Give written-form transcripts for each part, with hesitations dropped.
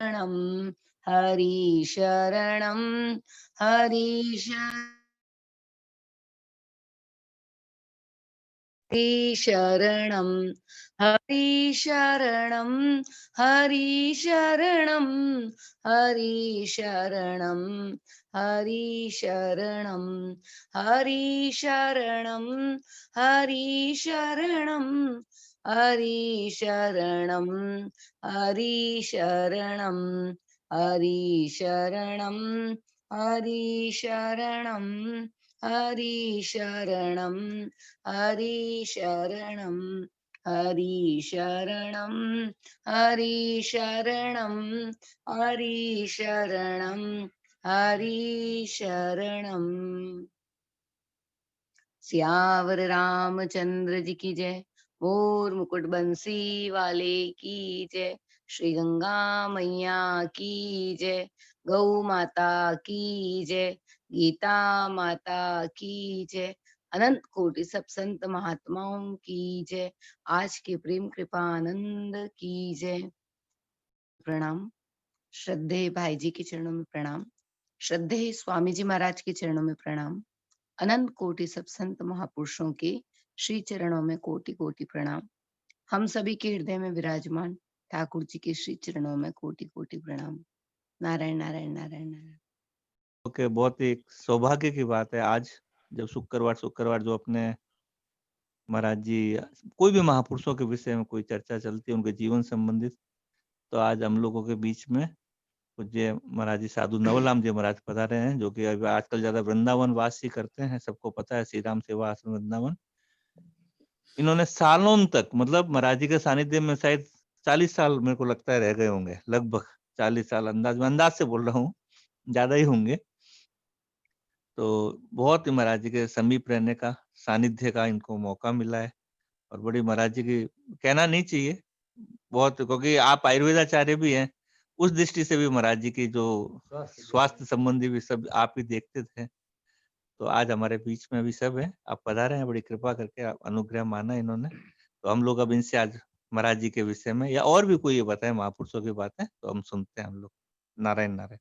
हरि शरणं हरि शरणं हरि शरणं हरि शरणं हरि शरणं हरि शरणं हरि शरणं हरि शरणं हरि शरणं हरि शरणं हरि शरणं हरि शरणं हरि शरणं हरि शरणं हरि शरणं हरि शरणं हरि शरणं हरि शरणं। सियावर रामचंद्र जी की जय। मोर मुकुट बंसी वाले की जय। श्री गंगा मैया की जय। गौ माता की जय। गीता माता की जय। अनंत कोटि सब संत महात्माओं की जय। आज के प्रेम कृपानंद की जय। प्रणाम। श्रद्धेय भाई जी के चरणों में प्रणाम। श्रद्धेय स्वामी जी महाराज के चरणों में प्रणाम। अनंत कोटि सब संत महापुरुषों के श्री चरणों में कोटि कोटि प्रणाम। हम सभी के हृदय में विराजमान ठाकुर जी के श्री चरणों में कोटि कोटि प्रणाम। नारायण नारायण नारायण नारायण। ओके, बहुत ही सौभाग्य की बात है आज जब शुक्रवार जो अपने महाराज जी कोई भी महापुरुषों के विषय में कोई चर्चा चलती है उनके जीवन संबंधित, तो आज हम लोगों के बीच में पूज्य महाराज जी साधु नवलाम जी महाराज पधारे हैं, जो कि अभी आजकल ज्यादा वृंदावन वास ही करते हैं। सबको पता है श्री राम सेवा आश्रम वृंदावन। इन्होंने सालों तक मतलब महाराज जी के सानिध्य में शायद 40 साल मेरे को लगता है रह गए होंगे, लगभग 40 साल अंदाज से बोल रहा हूँ, ज्यादा ही होंगे। तो बहुत ही महाराज जी के समीप रहने का, सानिध्य का इनको मौका मिला है। और बड़ी महाराज जी की कहना नहीं चाहिए बहुत, क्योंकि आप आयुर्वेदाचार्य भी हैं, उस दृष्टि से भी महाराज जी की जो स्वास्थ्य संबंधी भी सब आप ही देखते थे। तो आज हमारे बीच में भी सब है, आप पधारे हैं, बड़ी कृपा करके अनुग्रह माना इन्होंने। तो हम लोग अब इनसे आज महाराज जी के विषय में या और भी कोई ये बताए महापुरुषों की बातें तो हम सुनते हैं हम लोग। नारायण नारायण।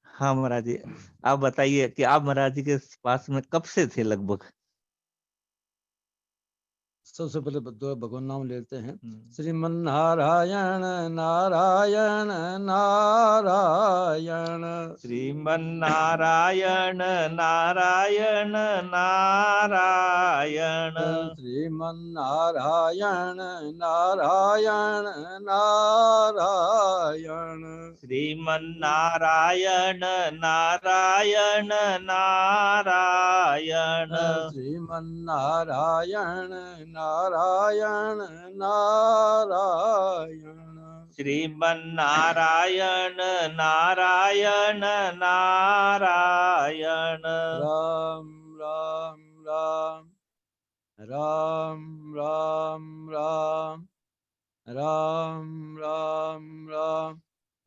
हाँ महाराज जी, आप बताइए कि आप महाराज जी के पास में कब से थे लगभग? सबसे पहले भगवान नाम लेते हैं। श्रीमन नारायण नारायण नारायण श्रीमन नारायण नारायण नारायण श्रीमन नारायण नारायण नारायण श्रीमन नारायण नारायण नारायण श्रीमन नारायण नारायण नारायण श्रीमन नारायण नारायण नारायण राम राम राम राम राम राम राम राम राम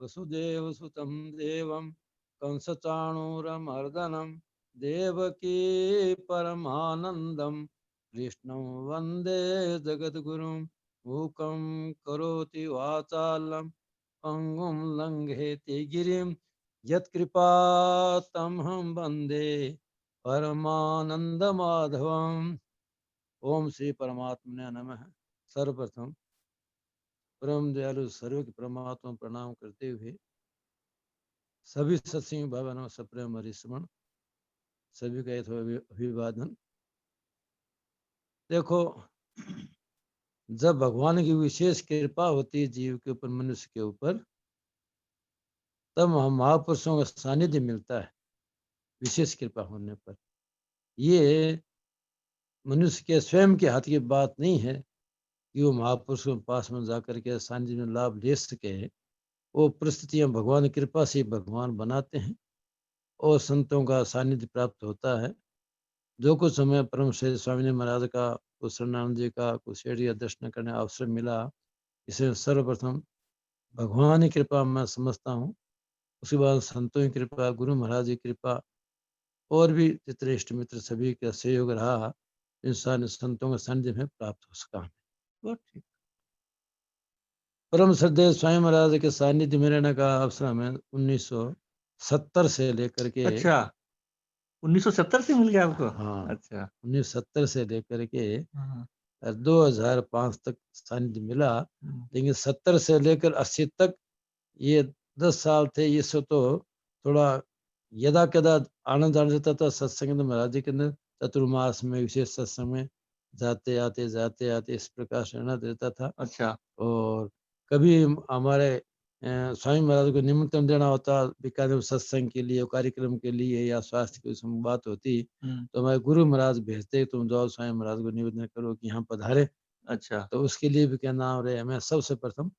वसुदेव सुतं देवं कंसचाणूरमर्दनं देवकी परमानन्दं कृष्णं वन्दे जगद्गुरुं मूकं करोति वाचालं पंगुं लंघयति गिरिं यत्कृपातमहं वन्दे परमानन्दमाधवम्। ओम श्री परमात्मने नमः। सर्वप्रथम परम दयालु सर्व के परमात्मा प्रणाम करते हुए सभी सत्संग भवन सप्रेम हरिस्मरण सभी का अभिवादन। देखो, जब भगवान की विशेष कृपा होती है जीव के ऊपर, मनुष्य के ऊपर, तब हम महापुरुषों का सानिध्य मिलता है। विशेष कृपा होने पर ये मनुष्य के स्वयं के हाथ की बात नहीं है कि वो महापुरुषों के पास में जाकर के सानिध्य में लाभ ले सके। वो परिस्थितियां भगवान की कृपा से भगवान बनाते हैं और संतों का सानिध्य प्राप्त होता है। जो कुछ समय परम श्री स्वामी महाराज का, कुछ शरणानंद जी का, कुछ शेठी का दर्शन करने अवसर मिला, इसे सर्वप्रथम भगवान की कृपा मैं समझता हूँ। उसके बाद संतों की कृपा, गुरु महाराज की कृपा और भी जितने इष्ट मित्र सभी का सहयोग रहा, इंसान संतों के सानिध्य में प्राप्त हो सका। बहुत ठीक। परम श्रद्धेय स्वामी महाराज के सानिध्य में रहने का अवसर हमें 1970 से लेकर के अच्छा 1970 से मिल गया आपको? हाँ अच्छा 1970 से लेकर के हाँ, 2005 तक सानिध्य मिला। हम्म, लेकिन 70 से लेकर 80 तक ये 10 साल थे। ये सो तो थोड़ा यदा कदा आनंद आने देता था सत्संग में महाराज जी के अंदर। चतुर्मास में विशेष सत्संग में जाते आते इस प्रकार से रहना देता था। अच्छा और कभी हमारे स्वामी महाराज को निमंत्रण देना होता बीकानेर सत्संग के लिए, कार्यक्रम के लिए या स्वास्थ्य की उसमें बात होती, हम्म, तो हमारे गुरु महाराज भेजते, तुम जाओ स्वामी महाराज को निवेदन करो कि यहाँ पधारे। अच्छा तो उसके लिए भी क्या नाम रहे, मैं सबसे प्रथम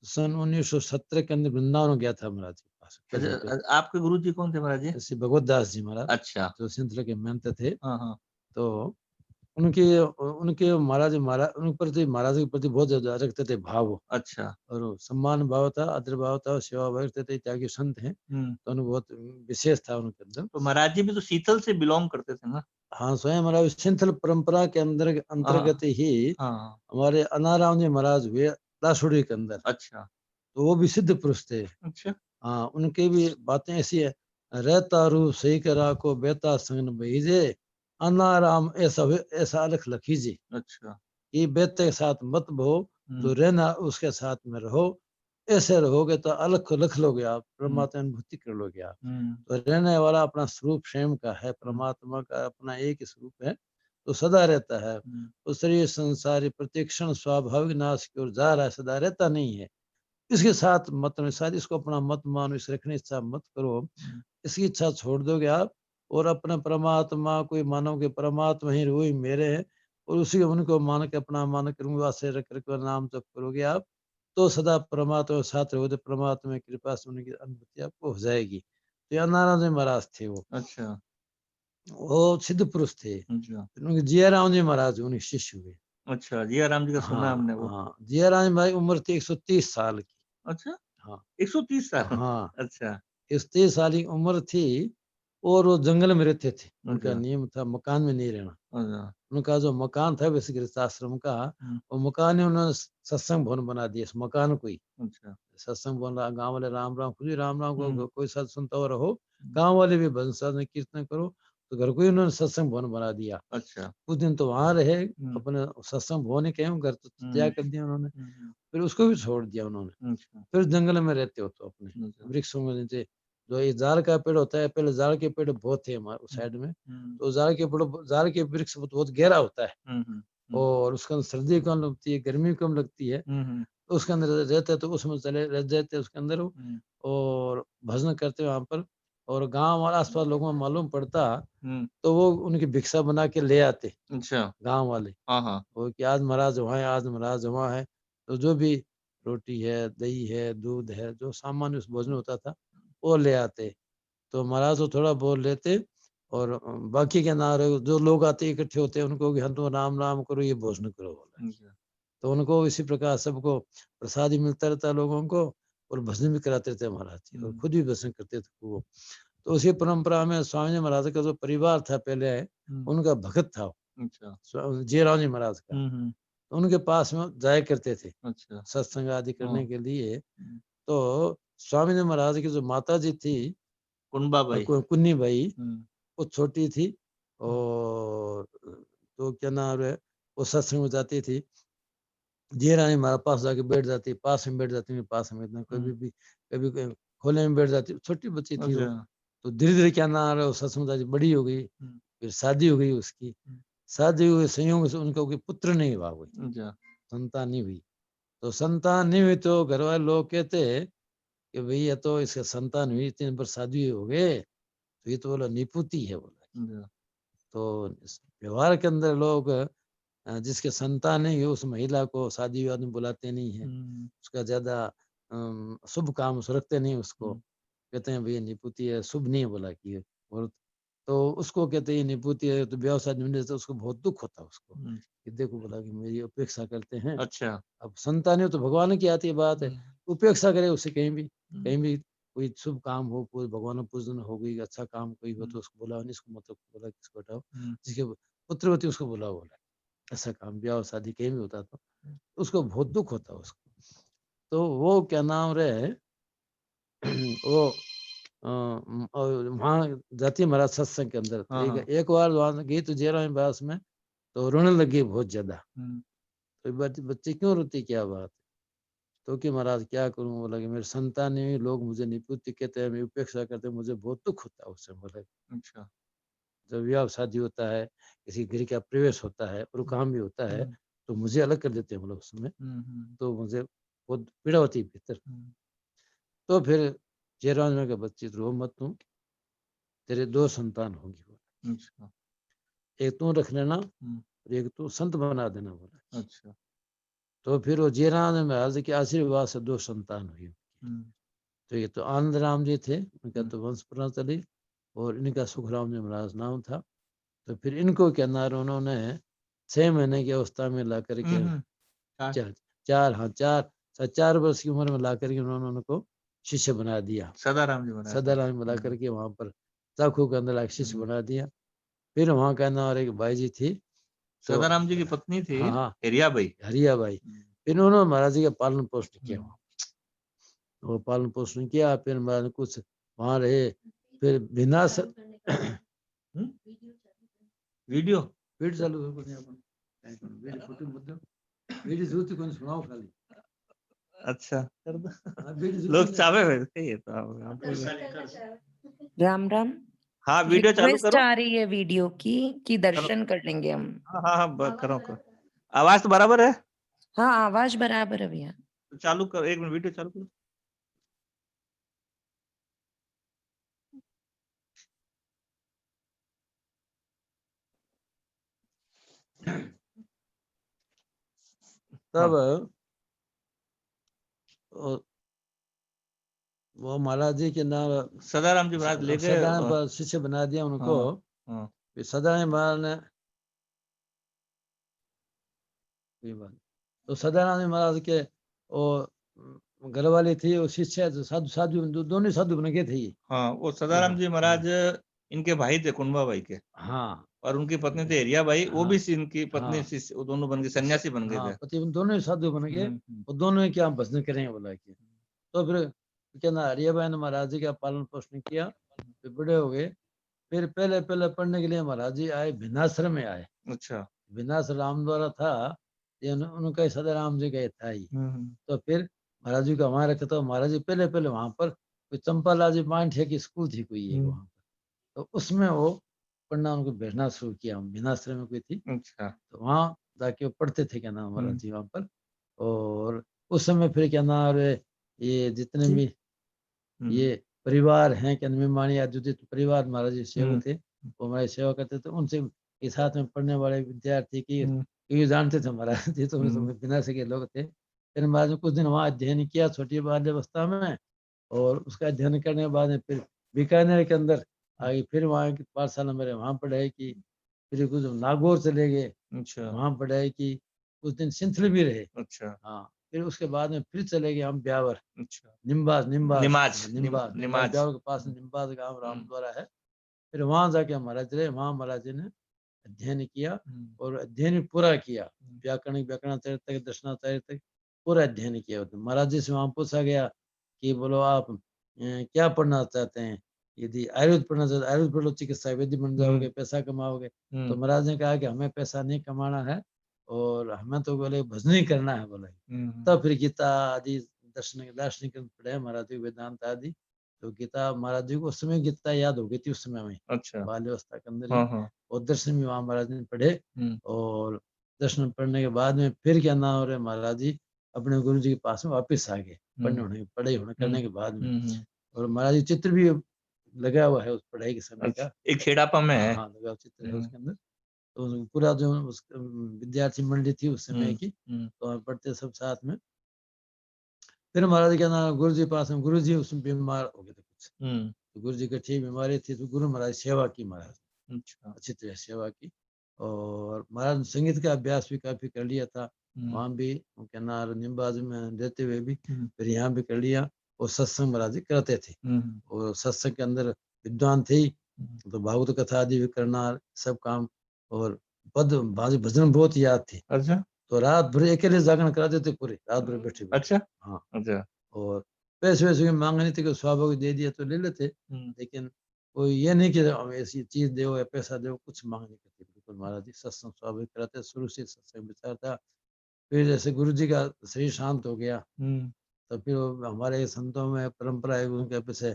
सन 1917 के अंदर वृंदावन गया था महाराज के पास अच्छा पहली बार। आपके गुरु जी कौन थे महाराज जी? श्री भगवत दास जी महाराज अच्छा जो सिंथल के महंत थे। हाँ हाँ तो उनके उनके महाराज उनके प्रति महाराज के प्रति बहुत ज्यादा रखते थे भाव, अच्छा और वो सम्मान भाव था, आदर भाव था, सेवा भाव रखते थे। त्यागी संत हैं तो उन्हें बहुत विशेष था उनके अंदर। तो महाराज जी भी तो शीतल से बिलोंग करते थे ना? हाँ, स्वयं महाराज सिंथल परंपरा के अंदर हाँ अंतर्गत ही हाँ हमारे अनाराम जी महाराज हुए दासुड़ी के अंदर। अच्छा तो वो भी सिद्ध पुरुष थे। अच्छा हाँ, उनकी भी बातें ऐसी है, रहता रू सही करा को बेता संग न बहीजे, अनाराम ऐसा अलख लखीजे। अच्छा ये बेते के साथ मत बहो, जो हम्म रहना उसके साथ में रहो। ऐसे रहोगे तो अलख लख लोगे आप, हम्म परमात्मा अनुभूति कर लोगे आप। हम्म तो रहने वाला अपना स्वरूप स्वयं का है, परमात्मा का अपना एक ही स्वरूप है, तो सदा रहता है। हम्म, तो शरीर संसारी प्रतिक्षण स्वाभाविक नाश की ओर जा रहा है, सदा रहता नहीं है। इसके साथ मत में शायद इसको अपना मत मानो, इस रखने इच्छा मत करो, हम्म, इसकी इच्छा छोड़ दोगे आप, और अपने परमात्मा को ही मानो कि परमात्मा ही वही मेरे हैं, और उसी उनको मान के अपना मान करूंगा वासे रख करके नाम जप करोगे आप, तो सदा परमात्मा के साथ रहोगे, तो परमात्मा की कृपा से उनकी अनुभूति आपको हो जाएगी। तो ये नारायण जी महाराज थे अच्छा वो सिद्ध पुरुष थे। अच्छा उनके जिया राम जी महाराज उनके शिष्य हुए। अच्छा जिया राम जी का सुना हाँ हमने वो। हाँ, जिया राम जी महाराज की उम्र थी 130 साल की। अच्छा हाँ 130 साल हाँ, अच्छा 31 साल की उम्र थी, और वो जंगल में रहते थे। उनका अच्छा नियम था मकान में नहीं रहना। अच्छा उनका जो मकान था वैसे गृहस्थ आश्रम का, हम्म, वो मकान ही उन्होंने सत्संग भवन बना दिया, इस मकान को ही अच्छा सत्संग भवन। गांव वाले राम राम, खुद ही राम राम को कोई साथ सुनता हो रहो, हम्म, गांव वाले भी भजन साधन कीर्तन करो, तो घर को ही उन्होंने सत्संग भवन बना दिया। अच्छा कुछ दिन तो वहां रहे, हम्म, अपने सत्संग भवन ही कहें, घर तो हम्म, त्याग कर दिया उन्होंने। हम्म, फिर उसको भी छोड़ दिया उन्होंने। अच्छा फिर जंगल में रहते हो तो अपने अच्छा वृक्षों में नीचे, जो ये जाड़ का पेड़ होता है, पहले जाड़ के पेड़ बहुत थे हमारे उस हम्म, साइड में। हम्म, तो जाड़ के वृक्ष बहुत गहरा होता है, हम्म, हम्म, और उसके अंदर सर्दी कम लगती है, गर्मी कम लगती है। हम्म, तो उसके अंदर रहते हैं, तो उसमें चले रह जाते हैं उसके अंदर वो, हम्म, और भजन करते वहां पर। और गांव और आसपास लोगों में मालूम पड़ता, हम्म, तो वो उनकी भिक्षा बना के ले आते अच्छा गांव वाले, हाँ हाँ वो कि आज महाराज वहाँ है, आज महाराज वहाँ है। तो जो भी रोटी है, दही है, दूध है, जो सामान्य उस भोजन होता था, वो ले आते। तो महाराज तो थोड़ा बहुत लेते, और बाकी के ना रहे जो लोग आते इकट्ठे होते हैं, उनको कि हम तो राम राम करो, ये भोजन करो बोला। अच्छा तो उनको इसी प्रकार सबको प्रसाद ही मिलता रहता लोगों को, और भजन भी कराते थे महाराज जी, और खुद भी भजन करते थे वो। तो उसी परंपरा में स्वामी जी महाराज का जो परिवार था पहले, हम्म, उनका भगत था अच्छा जयराम जी महाराज का। हम्म, तो उनके पास में जाया करते थे अच्छा सत्संग आदि हाँ करने के लिए। हम्म, तो स्वामी जी महाराज की जो माता जी थी, कुंबा भाई कुन्नी बाई, हम्म, वो छोटी थी, और तो क्या नाम है, वो सत्संग में जाती थी। जी रानी हमारे पास जाके बैठ जाती, पास में बैठ जाती, मेरे पास में इतना हम्म, कभी खोले में बैठ जाती, छोटी बच्ची थी वो। अच्छा तो धीरे धीरे क्या नाम है, वो सत्संग में जाती, बड़ी हो गई, हम्म, फिर शादी हो गई उसकी। हम्म, शादी हुए संयोग से उनका कोई पुत्र नहीं हुआ, कोई अच्छा संतान नहीं हुई। तो संतान नहीं हुई, तो घर वाले लोग कहते कि भाई ये तो इसका संतान हुई, 3 बार शादी हो गए, तो ये तो बोला निपुति है बोला। अच्छा तो इस व्यवहार के अंदर लोग जिसके संतान नहीं है, उस महिला को शादी विवाह में बुलाते नहीं है, हम्म, उसका ज्यादा शुभ काम रखते नहीं उसको। हम्म, कहते हैं भैया निपुति है, शुभ नहीं है बोला कि ये। और तो उसको कहते हैं ये निपुति है, तो ब्याह शादी में उसको बहुत दुख होता है उसको, हम्म, कि देखो बोला कि मेरी उपेक्षा करते हैं। अच्छा अब संतान है तो भगवान की आती है बात है, हम्म, उपेक्षा करे उससे हम्म, कहीं भी कोई शुभ काम हो, कोई भगवान पूजन हो गई, अच्छा काम कोई हो, तो हम्म, उसको बुलाओ नहीं, इसको मतलब बोला किसको हटाओ, हम्म, जिसके पुत्र होती है उसको बुलाओ बोला। ऐसा काम ब्याह और शादी कहीं भी होता तो उसको बहुत दुख होता है उसको। तो वो क्या नाम रहे वो वहाँ जाती है महाराज सत्संग के अंदर। हाँ, हाँ। एक बार वहाँ गई तो जयराम बास में तो रोने लगी बहुत ज्यादा। हम्म, तो बच्चे क्यों रोती, क्या बात? तो कि महाराज क्या करूं, बोला कि मेरे संतान नहीं, लोग मुझे निपुत्ति कहते हैं, मैं उपेक्षा करते हैं, मुझे बहुत दुख होता है उससे। बोला अच्छा। जब विवाह शादी होता है, किसी घर का प्रवेश होता है और काम भी होता है, तो मुझे अलग कर देते हैं मतलब उस समय, तो मुझे बहुत पीड़ा होती है भीतर। तो फिर जयराज में का बच्ची रो मत, तू तेरे 2 संतान होगी, अच्छा। एक तू रख लेना और एक तू संत बना देना, बोला। अच्छा। तो फिर वो जयराज महाराज के आशीर्वाद से 2 संतान हुई। तो ये तो आनंद राम जी थे, उनका तो वंश परंपरा चली, और इनका सुखराम जी महाराज नाम था। तो फिर इनको क्या नाम उन्होंने 6 महीने की अवस्था में ला करके चार वर्ष की उम्र में ला करके उन्होंने उनको शिष्य बना दिया। सदाराम जी महाराज। सदाराम जी बना करके वहां पर चाकू के अंदर ला शिष्य बना दिया। फिर वहां का नाम एक भाई जी थी, तो सदाराम जी की पत्नी थी हाँ हरियाबाई। हरियाबाई। फिर उन्होंने महाराज जी का पालन पोषण किया, वो पालन पोषण किया। फिर महाराज कुछ वहां रहे, फिर विनाश वीडियो वीडियो चालू हो गया अपन वीडियो फोटो मतलब वीडियो जरूरत कोनी सुनाओ खाली। अच्छा कर दो। हाँ, वीडियो लोग जरूरत चावे वैसे ये तो राम राम। हाँ वीडियो चालू रिक्वेस्ट करो। आ रही है वीडियो की कि दर्शन कर लेंगे हम। हाँ हाँ हाँ करो करो। आवाज तो बराबर है? हाँ आवाज बराबर है भैया। तो चालू करो, 1 मिनट वीडियो चालू करो। तब वो महाराज जी के नाम सदाराम जी महाराज ले गए। सदाराम पर शिष्य बना दिया उनको। हाँ। फिर सदाराम महाराज ने तो सदाराम जी महाराज के वो घर वाली थी, वो शिष्य साधु साधु दोनों साधु बन गए थे ये। हाँ वो सदाराम जी महाराज इनके भाई थे कुंभा भाई के। हाँ और उनकी पत्नी थी हरियाबाई, वो भी इनकी पत्नी हाँ। वो दोनों बन गए सन्यासी बन गए हाँ थे। पति दोनों ही साधु बन गए, वो दोनों ही क्या भजन करेंगे बोला कि। तो फिर क्या ना हरियाबाई ने महाराज जी का पालन पोषण किया, फिर बड़े हो गए। फिर पहले पहले पढ़ने के लिए महाराज जी आए, भिन्नाश्रम में आए। अच्छा। भिन्नाश्रम राम द्वारा था, ये उनका सदाराम जी का था ही। तो फिर महाराज जी का वहां रखा, तो महाराज जी पहले पहले वहां पर कोई चंपालाल जी मांठिया की स्कूल थी कोई एक वहां पर, तो उसमें वो पढ़ना उनको भेजना शुरू किया। भिन्नाश्रम में कोई थी, अच्छा। तो वहां जाके वो पढ़ते थे क्या नाम महाराज जी वहां पर। और उस समय फिर क्या नाम ये जितने भी ये परिवार हैं क्या मेहमानी आयोजित परिवार महाराज जी सेवक थे, वो हमारी सेवा करते थे। उनसे के साथ में पढ़ने वाले विद्यार्थी की ये जानते थे महाराज जी, तो बिना सके लोग थे। फिर महाराज ने कुछ दिन वहाँ अध्ययन किया छोटी बाल्यावस्था में, और उसका अध्ययन करने के बाद में फिर बीकानेर के अंदर आगे, फिर वहाँ की पाठशाला मेरे वहाँ पढ़ाई की। फिर कुछ नागौर चले गए, अच्छा। वहाँ पढ़ाई की। कुछ दिन सिंथल भी रहे। अच्छा। हाँ फिर उसके बाद में फिर चले गए हम ब्यावर। अच्छा। निम्बाज निम्बाज निमाज निम्बाज निमाज ब्यावर के पास निम्बाज गांव राम द्वारा है। फिर वहां जाके महाराज रहे, वहां महाराज जी ने अध्ययन किया और अध्ययन पूरा किया। व्याकरणाचार्य तक दर्शनाचार्य तक पूरा अध्ययन किया। महाराज जी से वहां पूछा गया कि बोलो आप क्या पढ़ना चाहते हैं? यदि आयुर्वेद पढ़ना चाहते आयुर्वेद पढ़ लो, चिकित्सा वैद्य बन जाओगे, पैसा कमाओगे। तो महाराज ने कहा कि हमें पैसा नहीं कमाना है, और हमें तो बोले भजन ही करना है बोले। तब फिर गीता आदि दार्शनिक पढ़े महाराज जी, वेदांत आदि। तो गीता महाराज जी को उस समय गीता याद हो गई थी उस समय में। अच्छा। बाल्यावस्था के अंदर ही। और दर्शन भी वहां महाराज ने पढ़े। और दर्शन पढ़ने के बाद में फिर क्या नाम हो रहे महाराज जी अपने गुरु जी के पास में वापस आ गए, पढ़ाई होने करने के बाद में। और महाराज जी चित्र भी लगा हुआ है उस पढ़ाई के समय का। एक खेड़ापा में है। हाँ लगा चित्र है उसके अंदर। तो पूरा जो उस विद्यार्थी मंडली थी उस समय की, तो हम पढ़ते सब साथ में। फिर महाराज क्या नाम गुरु जी पास में, गुरु जी उसमें बीमार हो गए थे कुछ, तो गुरु जी की ठीक बीमारी थी, तो गुरु महाराज सेवा की महाराज। अच्छा। अच्छी तरह सेवा की। और महाराज संगीत का अभ्यास भी काफी कर लिया था वहां भी, क्या नाम निम्बाज में रहते हुए भी। फिर यहाँ भी कर लिया। और सत्संग महाराज जी करते थे, और सत्संग के अंदर विद्वान थे, तो भागवत कथा आदि भी करना सब काम। और पद भजन बहुत याद थे। अच्छा। तो रात भर अकेले जागरण करा देते पूरे रात भर बैठे बैठे। अच्छा हाँ, अच्छा और पैसे वैसे की मांग नहीं थी कि स्वाभाविक दे दिया तो ले लेते, लेकिन कोई ये नहीं कि हम ऐसी चीज दो या पैसा दो, कुछ मांग नहीं करते बिल्कुल। महाराज जी सत्संग स्वाभाविक कराते, शुरू से सत्संग विचार था। फिर जैसे गुरु जी का शरीर शांत हो गया तो फिर वो हमारे संतों में परंपरा है उनके पीछे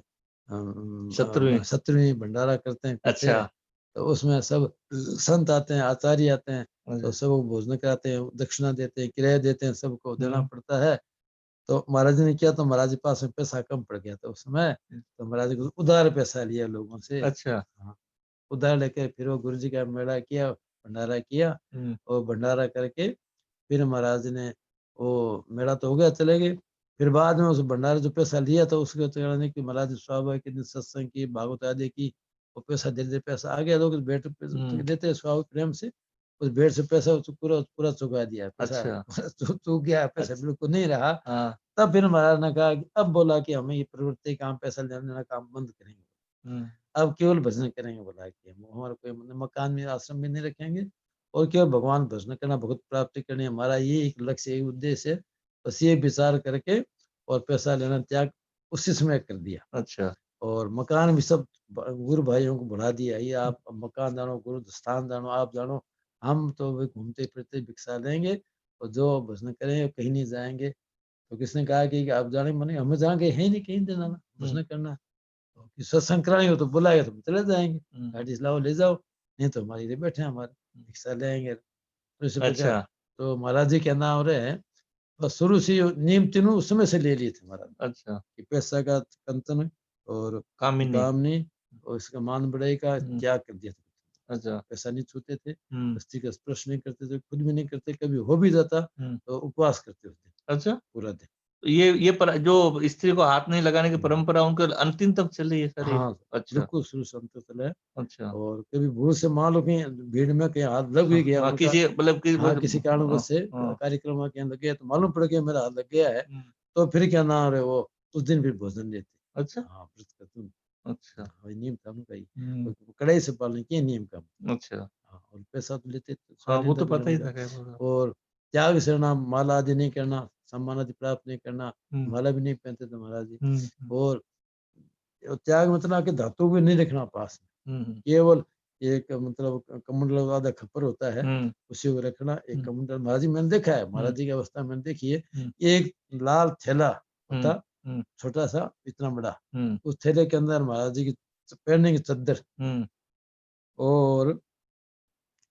सत्रहवीं। सत्रहवीं भंडारा करते हैं पीछे। अच्छा तो उसमें सब संत आते हैं, आचार्य आते हैं, तो अच्छा। सबको भोजन कराते हैं, दक्षिणा देते हैं, किराया देते हैं, सबको देना हम्म। पड़ता है। तो महाराज जी ने किया तो महाराज जी के पास में पैसा कम पड़ गया था उस समय, तो महाराज जी को उधार पैसा लिया लोगों से। अच्छा हाँ, उधार लेके फिर वो गुरु जी का मेला किया, भंडारा किया, और भंडारा करके फिर महाराज ने वो मेला तो हो गया, चले गए। फिर बाद में उस भंडारे जो पैसा लिया था उसके कारण कि महाराज जी स्वाभाविक के दिन सत्संग की, भागवत आदि की, वो पैसा धीरे धीरे पैसा आ गया, लोग भेंट देते हैं स्वाभाविक प्रेम से, उस भेंट से पैसा पूरा पूरा चुका दिया पैसा। अच्छा। चूक गया पैसा, अच्छा। बिल्कुल नहीं रहा। हाँ तब फिर महाराज ने कहा कि अब बोला कि हमें ये प्रवृत्ति काम, पैसा लेने देना काम बंद करेंगे, अब केवल भजन करेंगे। बोला कि हम हमारा कोई मकान में आश्रम में नहीं रखेंगे, और केवल भगवान भजन करना, भगवत प्राप्ति करनी, हमारा ये एक लक्ष्य, एक उद्देश्य है। बस ये विचार करके और पैसा लेना त्याग उसी समय कर दिया। अच्छा और मकान भी सब गुरु भाइयों को बुला दिया, ये आप मकान जानो, गुरु स्थान जानो, आप जानो, हम तो वे घूमते फिरते भिक्षा लेंगे, और जो भजन करेंगे कहीं नहीं जाएंगे। तो किसने कहा कि आप जाने मने, हमें जाएंगे है नहीं कहीं जाना, भजन करना। तो कि सत्संग कराएंगे तो बुलाएगा तो हम चले जाएंगे, गाड़ी से लाओ ले जाओ, नहीं तो हमारे इधर बैठे हैं, हमारे भिक्षा लेंगे। तो इस प्रकार अच्छा तो महाराज जी क्या नाम रहे, बस शुरू से ये नियम तीनों उस समय से ले लिए थे महाराज, अच्छा। कि पैसा का कंचन और कामिनी। कामनी और इसका मान बढ़ाई का हम्म। त्याग कर दिया था। अच्छा। पैसा नहीं छूते थे, हम्म। बस्ती का स्पर्श नहीं करते थे, खुद भी नहीं करते, कभी हो भी जाता तो उपवास करते होते अच्छा पूरा दिन। जो स्त्री को हाथ नहीं लगाने की परंपरा उनके अंतिम तक चली है सर ये? हाँ, अच्छा बिल्कुल शुरू से अंत तक चला है। अच्छा। और कभी भूल से मान लो कहीं भीड़ में कहीं हाथ लग भी गया हाँ उनका, किसी मतलब हाँ किसी कारणवश से हाँ, कार्यक्रम के अंदर गया तो मालूम पड़ गया मेरा हाथ लग गया है, हम्म, तो फिर क्या नाम है वो उस दिन फिर भोजन देते। अच्छा हाँ, व्रत करते हैं। अच्छा। हाँ, ये नियम था उनका ही, हम्म, तो कड़ाई से पालन किए नियम का। अच्छा। हाँ, और पैसा तो लेते थे, हाँ वो स्वाधीनता तो पता ही मिला। था खैर वो तो। और त्याग से ना, माला आदि नहीं करना, सम्मान आदि प्राप्त नहीं करना, हम्म, माला भी नहीं पहनते थे महाराज जी। हम्म, और त्याग मतलब कि धातु भी नहीं रखना पास में, हम्म, केवल एक मतलब कमंडल आधा खप्पर होता है, हम्म, उसी को रखना। एक हम्म, कमंडल महाराज जी मैंने देखा है, महाराज हम्म, जी की अवस्था मैंने देखी है। हम्म, एक लाल थैला हम्म, होता, हम्म, छोटा सा इतना बड़ा, हम्म, उस थैले के अंदर महाराज जी की पहनने की चद्दर, हम्म, और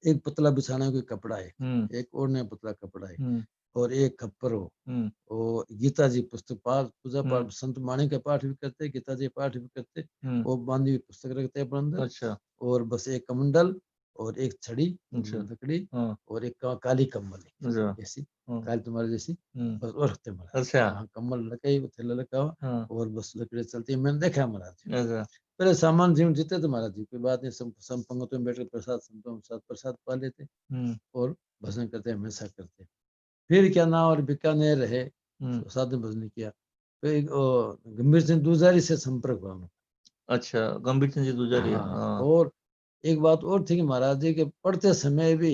एक पतला बिछाने का कपड़ा है, हम्म, एक ओढ़ने पतला कपड़ा है, हम्म, और एक खप्पर हो। हम्म, और गीता जी पुस्तक पाठ, पूजा हम्म, पाठ, संत वाणी का पाठ भी करते, गीता जी पाठ भी करते, हम्म, वो बांधी हुई पुस्तक रखते अपने अंदर। अच्छा और बस एक कमंडल और एक छड़ी अच्छा। लकड़ी, हाँ और एक काली कम्बल अच्छा। ऐसी, हाँ काली तुम्हारे जैसी, हम्म, बस और रखते महाराज। अच्छा। हाँ, कम्बल लगे वो थैला लगा हुआ, हाँ और बस लकड़ी चलती है, मैंने देखा है महाराज जी। अच्छा। पहले सामान जीवन जीते थे महाराज जी, कोई बात नहीं, सब पंगतों में बैठकर प्रसाद, संतों के साथ प्रसाद पा लेते, हम्म, और भजन करते, हमेशा करते। फिर क्या नाम, और बीकानेर रहे, हम्म, साथ में भजन किया। फिर गंभीर सिंह दूजारी से संपर्क हुआ उनका। अच्छा गंभीर सिंह जी दुजारी हाँ, हाँ। और एक बात और थी कि महाराज जी के पढ़ते समय भी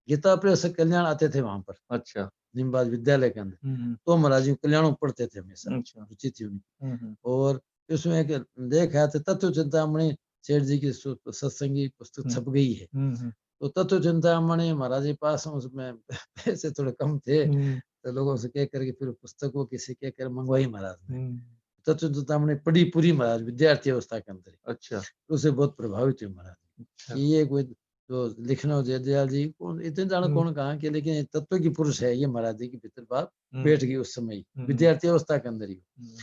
गीता प्रेस कल्याण आते थे वहां पर, अच्छा। निमबाज विद्यालय के अंदर, हम्म, तो महाराज जी कल्याणों पढ़ते थे हमेशा, अच्छा। रुचि थी उनकी। हम्म, और उसमें एक देखा थे तत्व चिंतामणि, सेठ जी की सत्संगी पुस्तक हम्म, छप गई है। हम्म, तो तत्व चिंतामणि महाराज जी पास में, उसमें पैसे थोड़े कम थे, हम्म, तो लोगों से कह करके फिर पुस्तक को किसी कह कर मंगवाई महाराज ने। हम्म, तत्व चिंतामणि पढ़ी पूरी महाराज, विद्यार्थी अवस्था के अंदर ही। अच्छा उससे बहुत प्रभावित हुए महाराज अच्छा। कि ये कोई जो लिखना जयदयाल जी कौन, इतने जाने हम्म, कौन कहा कि, लेकिन ये तत्व की पुरुष है, ये महाराज जी की भीतर बात हम्म, बैठ गई उस समय ही, हम्म, विद्यार्थी अवस्था के अंदर ही। हम्म,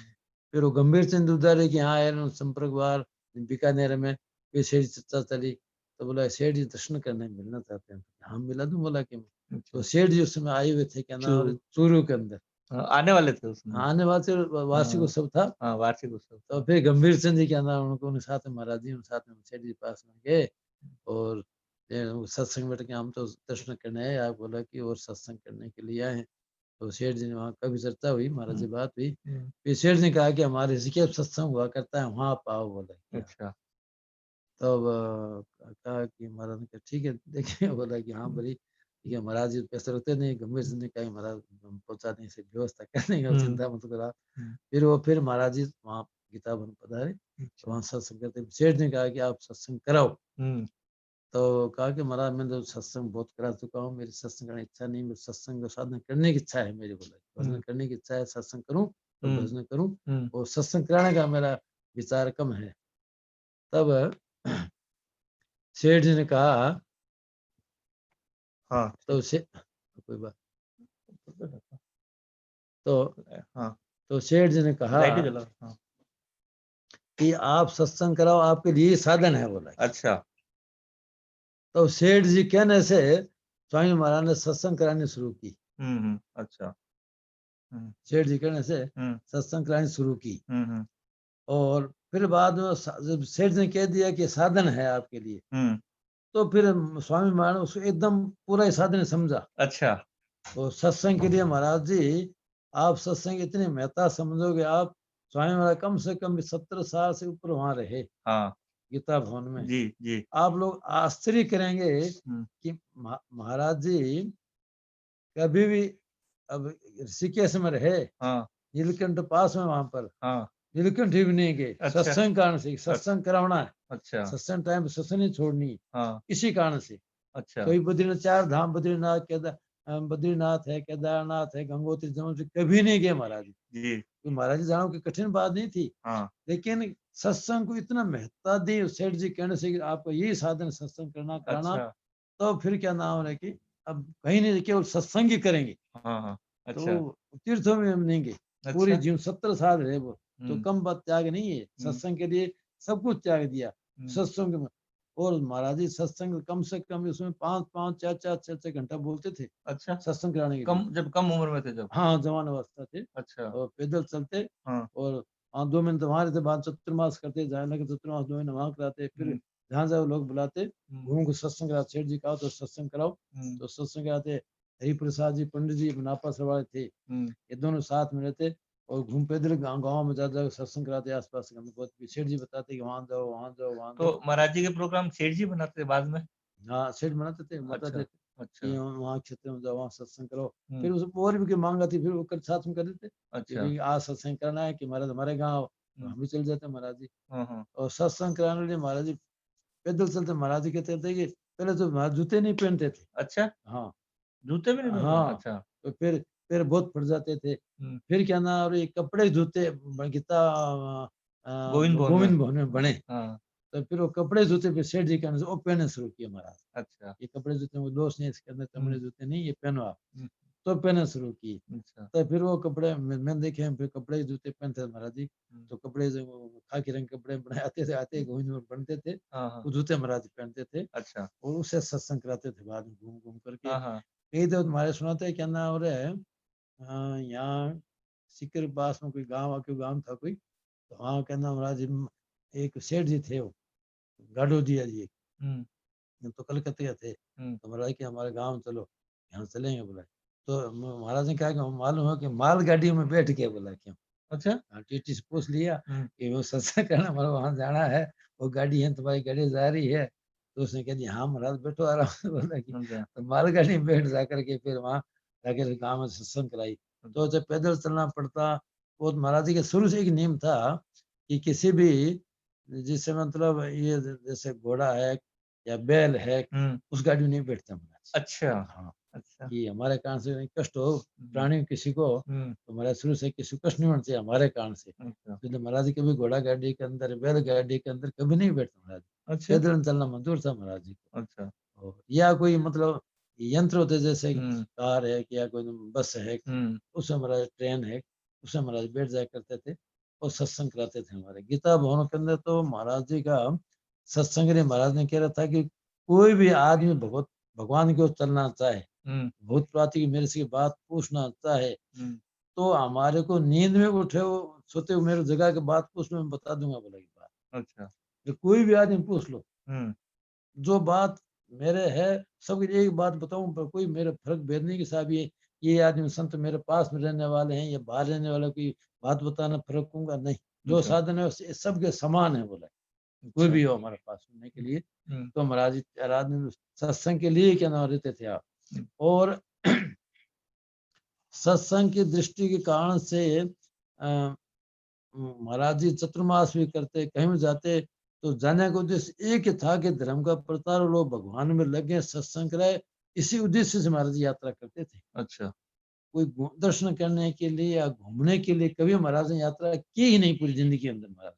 फिर वो गंभीर चंद उदारे के यहाँ आए, संपर्क बार बीकानेर में, फिर सेठ चर्चा चली, तो बोला सेठ जी दर्शन करने मिलना चाहते हैं, हाँ मिला दूं, बोला कि तो अच्छा। सेठ जी उस समय आए हुए थे, क्या नाम है, चूरू। चूरू के अंदर। हाँ, आने वाले थे उसमें। हाँ, आने वाले वार्षिक हाँ उत्सव था। हाँ वार्षिक उत्सव तो था। फिर गंभीर चंद जी क्या नाम, उनको उनके साथ में महाराज जी, उनके साथ में सेठ जी पास में गए, और वो सत्संग बैठ के, हम तो दर्शन करने आए, आप बोला कि और सत्संग करने के लिए आए हैं। तो सेठ जी ने, वहाँ कभी चर्चा हुई, महाराज हम्म, जी बात हुई। हम्म, फिर सेठ ने कहा कि हमारे ऋषिकेश सत्संग हुआ करता है, वहाँ आप आओ, बोला क्या। अच्छा। तब कहा कि महाराज ने कहा ठीक है देखिए, बोला कि हाँ हम्म, बड़ी। ठीक है, महाराज जी पैसे रखते नहीं, गंभीर सिंह ने कहा महाराज हम पहुंचाने से व्यवस्था करने का हम्म। चिंता मत करो आप। हम्म। फिर महाराज जी वहाँ गीता भवन पधारे, अच्छा। वहाँ सत्संग करते सेठ ने कहा कि आप सत्संग कराओ। हम्म। तो कहा कि महाराज मैं तो सत्संग बहुत करा चुका हूँ, मेरी सत्संग करने की इच्छा नहीं, मेरी सत्संग का साधन करने की इच्छा है मेरी, बोला भजन हम्म। करने की इच्छा है, सत्संग करूं तो हम्म। भजन करूं, हम्म। और सत्संग कराने का मेरा विचार कम है। तब सेठ जी ने कहा, हाँ तो से कोई बात, तो हाँ तो सेठ जी ने कहा लाइट जला। हाँ। कि आप सत्संग कराओ, आपके लिए ही साधन है, बोला। अच्छा। तो सेठ जी कहने से स्वामी महाराज ने सत्संग करानी शुरू की। अच्छा। सेठ जी कहने से हम्म। सत्संग करानी शुरू की। हम्म। और फिर बाद में जब सेठ ने कह दिया कि साधन है आपके लिए, हम्म। तो फिर स्वामी महाराज ने उसको एकदम पूरा ही साधन समझा। अच्छा। और सत्संग के लिए महाराज जी, आप सत्संग इतनी महत्ता समझोगे, आप स्वामी महाराज कम से कम 70 साल से ऊपर वहां रहे हाँ गीता भवन में। जी जी। आप लोग आश्चर्य करेंगे कि महाराज जी कभी भी, अब ऋषिकेश में रहे, हाँ नीलकंठ पास में, वहां पर हाँ। नीलकंठ भी नहीं गए, अच्छा। सत्संग कारण से, सत्संग कराना है, अच्छा। सत्संग टाइम पे सत्संग नहीं छोड़नी है, हाँ। इसी कारण से। अच्छा। कोई बद्रीनाथ, 4 धाम बद्रीनाथ, बद्रीनाथ है, केदारनाथ है, गंगोत्री, जमुना कभी नहीं गए महाराज जी। जी। महाराज जी जानो कि कठिन बात नहीं थी, हाँ। लेकिन सत्संग को इतना महत्ता दी सेठ जी कहने से कि आपको यही साधन सत्संग करना कराना। अच्छा। तो फिर क्या नाम है कि अब कहीं नहीं, केवल सत्संग ही करेंगे। हाँ हाँ। अच्छा। तो तीर्थों में हम नहीं गए, पूरी अच्छा। जीवन 70 साल रहे वो, तो हम्म। कम बात त्याग नहीं है, सत्संग के लिए सब कुछ त्याग दिया सत्संग में। और महाराज जी सत्संग कम से कम उसमें 5-5, 4-4, 6-6 घंटा बोलते थे अच्छा। सत्संग कराने के लिए। जब कम उम्र में थे जब। हाँ, जवान अवस्था थे, अच्छा। और पैदल चलते। हाँ। और 2 महीने तो वहां रहते, बाद चतुर्मास करते, जाने के चतुर्मास 2 महीने वहां कराते, फिर जहाँ जाओ लोग बुलाते, घूम के सत्संग कराते, सेठ जी कहा तो सत्संग कराओ, तो सत्संग कराते। हरिप्रसाद जी, पंडित जी नापा सरवाड़े थे, ये दोनों साथ में रहते, और घूम पैदल गाँव में जा जा सत्संग कराते, आसपास के बहुत। सेठ जी बताते कि वहां जाओ, वहां जाओ, वहां जाओ। तो महाराज जी के प्रोग्राम सेठ जी बनाते थे बाद में। हाँ, सेठ बनाते थे, बताते थे अच्छा। कि वहाँ क्षेत्र में जाओ, वहाँ सत्संग करो। हम्म। फिर उस और भी की मांग आती, फिर वो साथ में कर देते कि अच्छा। भाई आज सत्संग करना है कि महाराज हमारे गाँव, तो हम भी चल जाते महाराज जी। और सत्संग कराने के लिए महाराज जी पैदल चलते। महाराज जी कहते थे कि पहले तो महाराज जूते नहीं पहनते थे। अच्छा। हाँ जूते भी नहीं पहनते? हाँ, अच्छा। तो फिर पैर बहुत फट जाते थे। फिर क्या ना, और ये कपड़े जूते गीता गोविंद भवन में। गोविंद भवन में बने, हाँ। तो फिर वो कपड़े जूते फिर सेठ जी कहने से वो पहने शुरू किए महाराज। अच्छा। ये कपड़े जूते में दोष नहीं, इसके अंदर चमड़े जूते नहीं, ये पहनो आप, हम्म। तो पहने शुरू की। अच्छा। तो फिर वो कपड़े मैं देखे हैं, फिर कपड़े जूते पहनते थे महाराज जी। तो कपड़े जो वो खाकी रंग कपड़े बने आते थे, आते गोविंद में बनते थे, हाँ हाँ। वो जूते महाराज जी पहनते थे, अच्छा। और उससे सत्संग कराते थे बाद में घूम घूम करके। हाँ हाँ। कई तो तुम्हारे सुनाते हैं क्या ना, और यहाँ सिक्कर के पास में कोई गांव था कोई, तो वहाँ कहना महाराज जी एक सेठ जी थे, वो गाडो दिया जी, तो कलकत्ते थे, तो महाराज कि हमारे गांव चलो, यहाँ चलेंगे, बोला। तो महाराज ने कहा कि हम मालूम है कि मालगाड़ी में बैठ के, बोला क्यों। अच्छा। टीटी से पूछ लिया कि वो सत्संग करना, हमारा वहां जाना है, वो गाड़ी है, तुम्हारी गाड़ी जा रही है। तो उसने कह दिया हाँ महाराज बैठो आराम से, बोला कि तो मालगाड़ी में बैठ जा करके फिर वहां जाकर गाँव में सत्संग कराई। तो जब पैदल चलना पड़ता, वो महाराज जी के शुरू से एक नियम था कि किसी भी, जिससे मतलब ये जैसे घोड़ा है या बैल है, उस गाड़ी में नहीं बैठता महाराज। अच्छा। हाँ, अच्छा। कि हमारे कारण से नहीं कष्ट हो प्राणी किसी को, तो महाराज शुरू से किसी को कष्ट नहीं होना चाहिए हमारे कारण से। तो महाराज जी कभी घोड़ा गाड़ी के अंदर, बैल गाड़ी के अंदर कभी नहीं बैठते महाराज। अच्छा। पैदल चलना मंजूर था महाराज जी को। अच्छा। और या कोई मतलब यंत्र होते जैसे कार है या कोई बस है, उसमें महाराज ट्रेन है, उसमें महाराज बैठ जाया करते थे और सत्संग कराते थे। हमारे गीता भवन के अंदर तो महाराज जी का सत्संग ने, महाराज ने कह रहा था कि कोई भी आदमी भगवान की ओर चलना चाहे, भूत प्राति की मेरे से बात पूछना चाहे, तो हमारे को नींद में उठे हो सोते हुए मेरे जगह के बात पूछ लो, मैं बता दूंगा, बोला की बात। अच्छा। तो कोई भी आदमी पूछ लो, जो बात मेरे है, सबके लिए एक बात बताऊं, पर कोई मेरे फर्क भेद नहीं कि साहब ये आदमी संत मेरे पास में रहने वाले हैं या बाहर रहने वाले, कोई बात बताना फर्क दूंगा नहीं। जो साधन है सबके समान है, बोला कोई भी हो हमारे पास सुनने के लिए। तो महाराज जी आराधना सत्संग के लिए क्या नाम रहते थे आप, और सत्संग की दृष्टि के कारण से महाराज जी चतुर्मास भी करते, कहीं भी जाते तो जाने का उद्देश्य एक ही था कि धर्म का प्रचार हो, लोग भगवान में लगे, सत्संग कराए, इसी उद्देश्य से महाराज जी यात्रा करते थे। अच्छा। कोई दर्शन करने के लिए या घूमने के लिए कभी महाराज ने यात्रा की ही नहीं पूरी जिंदगी के अंदर। महाराज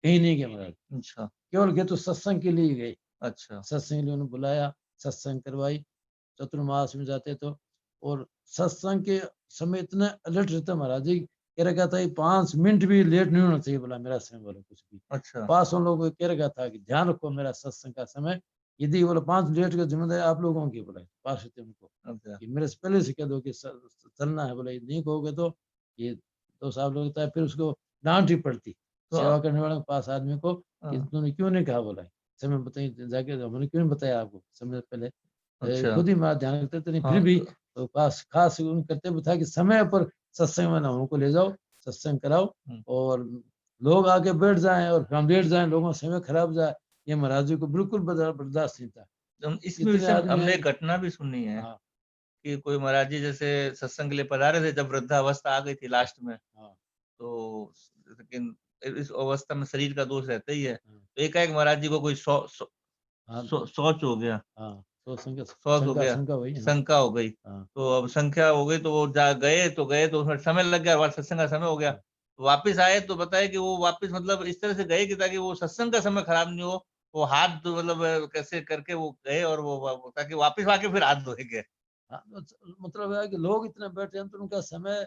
कहीं नहीं गए महाराज, अच्छा। केवल गए तो सत्संग के लिए गए। अच्छा। सत्संग के लिए उन्हें बुलाया, सत्संग करवाई, चतुर्मास में जाते तो, और सत्संग के समय इतना अलर्ट रहता महाराज जी, कह रखा था 5 मिनट भी लेट नहीं होना चाहिए, बोला मेरा समय, बोला कुछ भी। अच्छा। पास उन लोगों को कह रखा था कि ध्यान रखो मेरा सत्संग का समय, यदि बोला 5 लेट का जिम्मेदारी आप लोगों की, बोला पास होते उनको अच्छा। कि मेरे से पहले से कह दो कि चलना है, बोला ये नहीं कहोगे तो ये तो साहब लोग होता है, फिर उसको डांट ही पड़ती तो सेवा करने वाले के पास आदमी को कि हाँ। तूने क्यों नहीं कहा, बोला समय बताइए जाके, हमने क्यों नहीं बताया आपको समय पहले। अच्छा। खुद ही मारा ध्यान रखते थे, नहीं फिर हाँ, भी तो खास खास उन करते भी था कि समय पर सत्संग में ना उनको ले जाओ, सत्संग कराओ, और लोग आके बैठ जाएं और हम लेट जाएं, लोगों का समय खराब जाए, ये महाराज जी को बिल्कुल बर्दाश्त नहीं था। इसमें इतने आदमी हमने हैं। एक घटना भी सुनी है हाँ कि कोई महाराज जी जैसे सत्संग के लिए पधारे थे, जब वृद्धावस्था आ गई थी लास्ट में, हाँ तो लेकिन इस अवस्था में शरीर का दोष रहता ही है, हाँ तो एकाएक महाराज जी को कोई हाँ शौच हो गया, हाँ, तो शौच हो शंका गया, शंका वही है। हाँ शंका हो गई। हाँ तो अब संख्या हो गई तो वो गए तो उसमें समय लग गया, सत्संग का समय हो गया। हाँ वापिस आए तो बताए कि वो वापिस मतलब इस तरह से गए कि ताकि वो सत्संग का समय खराब नहीं हो, वो हाथ मतलब कैसे करके वो गए और वो ताकि वापिस आके फिर हाथ धोएंगे। हाँ, मतलब है कि लोग इतने बैठे हैं तो उनका समय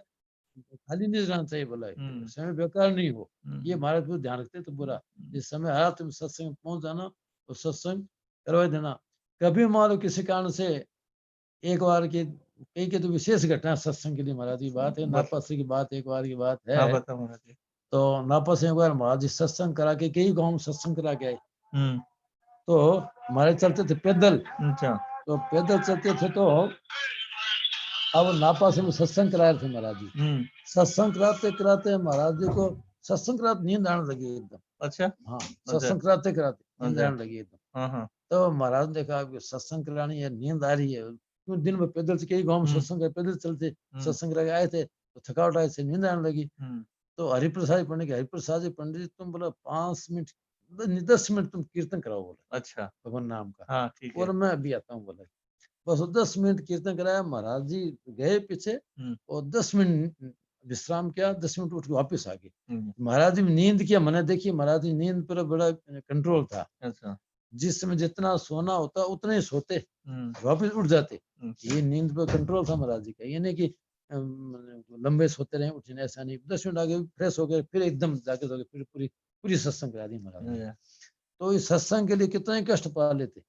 खाली नहीं रहना चाहिए, बोला है समय बेकार नहीं हो, ये महाराज को ध्यान रखते तो बुरा। जिस समय आया तुम सत्संग में पहुंच जाना और सत्संग करवा देना। कभी मान लो किसी कारण से एक बार की, कई के तो विशेष घटना सत्संग के लिए महाराज की बात है, नापासी की बात एक बार की बात हाँ, है। बताओ महाराज जी। तो नापासी एक बार महाराज जी सत्संग करा के, कई गाँव में सत्संग करा के आए, हुँ, तो हमारे चलते थे पैदल, अच्छा, तो पैदल चलते थे तो अब नापा से सत्संग कराए थे महाराज जी। हुँ, सत्संग कराते कराते महाराज जी को सत्संग कराते नींद आने लगी एकदम। अच्छा, हाँ अच्छा, सत्संग कराते कराते नींद अच्छा, आने लगी एकदम। हाँ, हाँ, तो महाराज ने देखा कि सत्संग करानी है, नींद आ रही है, क्यों दिन में पैदल से कई गाँव में सत्संग पैदल चलते, सत्संग करा के आए थे, तो थकावट आई से नींद आने लगी। तो हरिप्रसाद पंडित, हरिप्रसाद जी पंडित जी, तुम बोला 5 मिनट 10 मिनट तुम कीर्तन कराओ, बोला अच्छा, भगवान नाम का, हाँ, ठीक है। और मैं अभी आता हूँ, बोला। बस वो 10 मिनट कीर्तन कराया, महाराज जी गए पीछे और 10 मिनट विश्राम किया, 10 मिनट उठ के वापस आ गए। महाराज जी नींद किया, मैंने देखी महाराज जी नींद पर बड़ा कंट्रोल था। अच्छा, जिस समय जितना सोना होता उतना ही सोते, वापस उठ जाते। ये नींद पर कंट्रोल था महाराज जी का, ये नहीं कि लंबे सोते रहे उठने, ऐसा नहीं। 10 मिनट आगे फ्रेश हो गए, फिर एकदम जाके सो गए, फिर पूरी पूरी सत्संग करा दी महाराज ने। तो इस सत्संग के लिए कितने कष्ट पा लेते,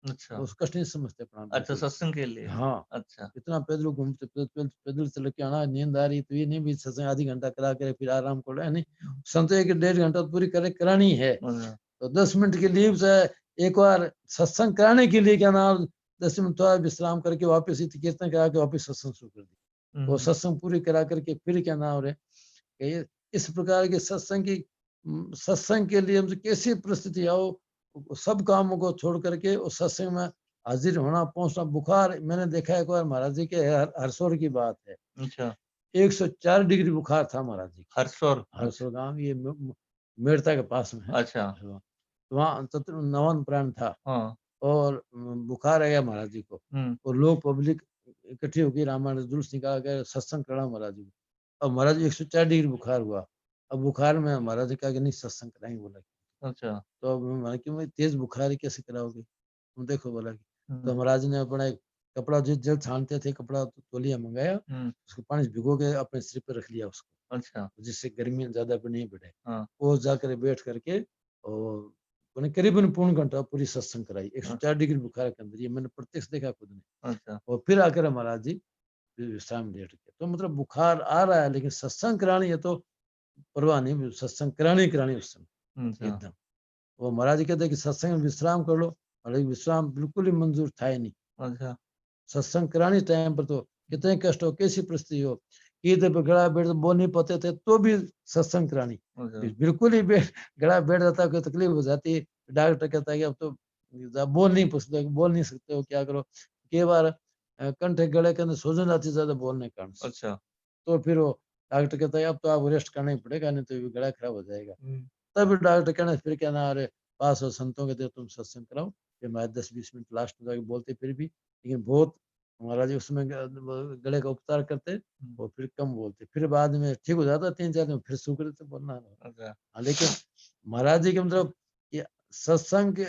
अच्छा, उस कष्ट नहीं समझते अपना अच्छा, बिल्कुल। सत्संग के लिए, हाँ अच्छा, इतना पैदल घूमते, पैदल चल के आना, नींद आ रही तो ये नहीं भी सत्संग आधी घंटा करा करे फिर आराम कर रहे, नहीं संत 1-1.5 घंटा तो पूरी करानी है। तो 10 मिनट के लिए एक बार सत्संग कराने के लिए क्या नाम, 10 मिनट थोड़ा विश्राम करके वापस कीर्तन करा के वापस सत्संग शुरू कर दी। वो सत्संग पूरी करा करके फिर क्या नाम रहे, इस प्रकार के सत्संग की, सत्संग के लिए हमसे कैसी परिस्थिति आओ, सब कामों को छोड़ करके उस सत्संग में हाजिर होना, पहुंचना। बुखार मैंने देखा एक बार महाराज जी के हरसौर की बात है, अच्छा, 104 डिग्री बुखार था महाराज जी। हरसौर, हरसौर गांव ये मेड़ता के पास में है। अच्छा, वहाँ नवन प्राण था, हाँ, और बुखार आ गया महाराज जी को, और लोग पब्लिक इकट्ठी होकर रामायण जुलूस निकाल कर सत्संग करा महाराज जी को। अब महाराज 104 डिग्री बुखार हुआ। अब बुखार में महाराज जी कहा कि नहीं सत्संग कराएंगे, बोला। अच्छा, तो अब मैंने कि भाई तेज बुखार है कैसे कराओगे, तुम देखो, बोला कि तो महाराज ने अपना एक कपड़ा, जो जल छानते थे, कपड़ा तौलिया मंगाया, उसको पानी से भिगो के अपने सिर पर रख लिया उसको, अच्छा, जिससे गर्मी ज्यादा भी नहीं बढ़े। हाँ, वो जाकर बैठ करके और मैंने करीबन पौन घंटा पूरी सत्संग कराई, 104 डिग्री बुखार के अंदर, ये मैंने प्रत्यक्ष देखा खुद ने। अच्छा, और फिर आकर महाराज जी विश्राम लेट गए। तो मतलब बुखार आ रहा है लेकिन सत्संग करानी है तो परवाह नहीं, सत्संग करानी उस समय अच्छा, एकदम। वो महाराज जी कहते कि सत्संग में विश्राम कर लो, और विश्राम बिल्कुल ही मंजूर था ही नहीं। अच्छा, सत्संग करानी टाइम पर तो कितने कष्ट हो, कैसी परिस्थिति हो, ईद पे गड़ा बैठ बोल नहीं पाते थे तो भी सत्संग करानी। अच्छा, बिल्कुल ही गड़ा बैठ जाता, कोई तकलीफ हो जाती, डॉक्टर कहता है कि अब तो बोल नहीं सकते हो, क्या करो, कई बार कंठ गले के अंदर सूजन आती है ज्यादा बोलने के कारण से। अच्छा। तो फिर वो डॉक्टर कहता है अब तो आपको रेस्ट करना ही पड़ेगा, नहीं तो ये गला खराब हो जाएगा। हुँ। तब डॉक्टर कहना फिर कहना अरे पास हो संतों के, दे तुम सत्संग कराओ। फिर मैं 10-20 मिनट लास्ट में जाके बोलते फिर भी, लेकिन बहुत महाराज जी उसमें गले का उपचार करते और फिर कम बोलते, फिर बाद में ठीक हो जाता 3-4 दिन, फिर शुक्र से बोलना। अच्छा। हाँ, लेकिन महाराज जी के मतलब ये सत्संग के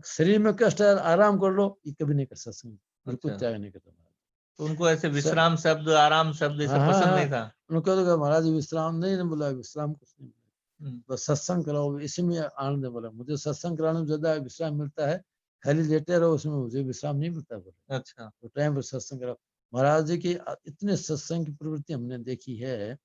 शरीर में कष्ट है आराम कर लो, ये कभी नहीं कर सत्संग, बिल्कुल अच्छा। त्याग नहीं करता महाराज। तो उनको ऐसे स- विश्राम शब्द, आराम शब्द ये हाँ सब हाँ पसंद हाँ, नहीं था? उन्होंने कहा था महाराज जी विश्राम नहीं, नहीं बोला विश्राम कुछ नहीं, हुँ। बस सत्संग कराओ, इसी में आनंद है। बोला मुझे सत्संग कराने में ज्यादा विश्राम मिलता है, खाली लेटे रहो उसमें मुझे विश्राम नहीं मिलता। बोला अच्छा। तो टाइम पर सत्संग कराओ। महाराज जी की इतने सत्संग की प्रवृत्ति हमने देखी है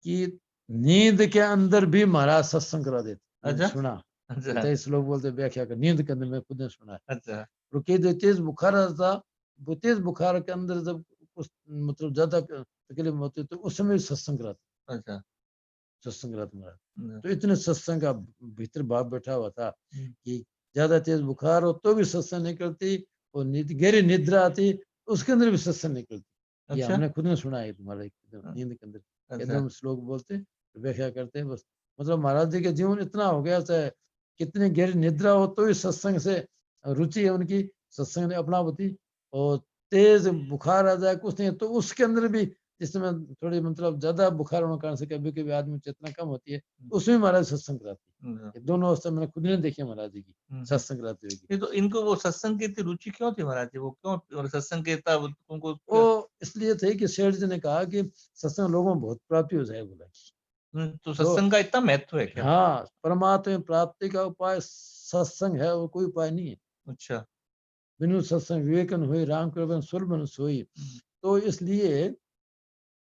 कि नींद के अंदर भी महाराज सत्संग करा देते। मैंने अच्छा। सुना, अच्छा। बताइए लोग बोलते व्याख्या कर, नींद के अंदर मैं खुद ने सुना है। अच्छा। और कई जो तेज बुखार आता था, वो तेज बुखार के अंदर जब कुछ मतलब ज्यादा तकलीफ होती तो उस समय भी सत्संग कराते, अच्छा। सत्संग कराते महाराज। हुँ। तो इतने सत्संग का भीतर भाव बैठा हुआ था हुँ। कि ज्यादा तेज बुखार हो तो भी सत्संग नहीं करती, और गहरी निद्रा आती उसके अंदर भी सत्संग नहीं करती। ये अच्छा। हमने खुद ने सुना है तुम्हारा हाँ। नींद के अंदर अच्छा। एकदम श्लोक बोलते व्याख्या करते हैं बस। मतलब महाराज जी के जीवन इतना हो गया, चाहे कितनी गहरी निद्रा हो तो भी सत्संग से रुचि है उनकी, सत्संग ने अपनावती। और तेज बुखार आ जाए कुछ नहीं तो उसके अंदर भी, जिसमें थोड़ी मतलब ज्यादा बुखार होने के कारण से कभी कभी आदमी चेतना कम होती है, उसमें महाराज सत्संग कराती है। हुँ। ये दोनों अवस्था मैंने खुद ने देखी है महाराज जी की हुँ। सत्संग कराते हुए की। नहीं तो इनको वो सत्संग की इतनी रुचि क्यों थी महाराज जी? वो क्यों और सत्संग के इतना उनको वो क्यों? इसलिए थे कि सेठ जी ने कहा कि सत्संग लोगों में बहुत प्राप्ति हो जाए। बोला तो जो सत्संग का इतना महत्व है क्या? हाँ परमात्मा में प्राप्ति का उपाय सत्संग है, और कोई उपाय नहीं है। अच्छा। बिनु सत्संग विवेकन हुई, राम कृपा सुलभ सोई। हुँ। तो इसलिए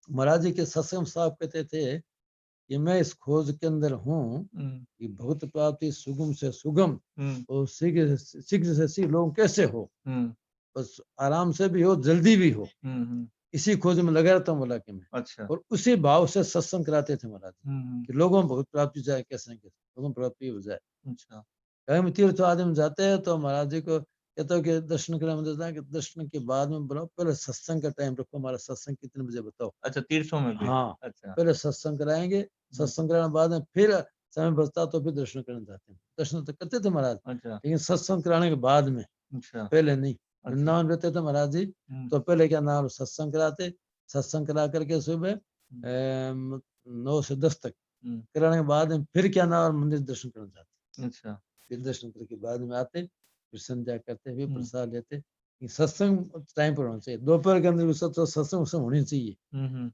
महाराज जी के सत्संग साहब कहते थे कि मैं इस खोज के अंदर हूँ हुँ। कि भगवत प्राप्ति सुगम से सुगम हुँ। और शीघ्र शीघ्र से शीघ्र लोग कैसे हो, हुँ। बस आराम से भी हो जल्दी भी हो, हुँ। हुँ। इसी खोज में लगा रहता हूँ बोला कि मैं। अच्छा। और उसी भाव से सत्संग कराते थे महाराज जी हुँ। हुँ। कि लोगों में भगवत प्राप्ति जाए, कैसे न कैसे लोगों में प्राप्ति हो जाए। अच्छा। कहीं भी तीर्थ आदमी जाते हैं तो महाराज जी को कहते हो कि दर्शन करने में जाता है कि दर्शन के बाद में बोलो पहले सत्संग का टाइम रखो, हमारा सत्संग कितने बजे बताओ। अच्छा, तीर्थों में भी? हाँ, अच्छा। पहले सत्संग कराएंगे, हुँ। सत्संग कराने के बाद में फिर समय बचता तो फिर दर्शन करने जाते हैं। दर्शन तो करते थे महाराज, अच्छा। लेकिन सत्संग कराने के बाद में, अच्छा। पहले नहीं। अच्छा। वृंदावन रहते थे महाराज जी, हुँ। तो पहले क्या नाम सत्संग कराते, सत्संग करा करके सुबह हुँ। 9 से 10 तक हुँ। कराने के बाद में फिर क्या नाम मंदिर दर्शन करने जाते। अच्छा। फिर दर्शन करके बाद में आते, फिर संध्या करते, फिर हुँ। प्रसाद लेते। ये सत्संग टाइम पर होना चाहिए, दोपहर के अंदर भी सत्संग उसमें होनी चाहिए। हुँ। हुँ।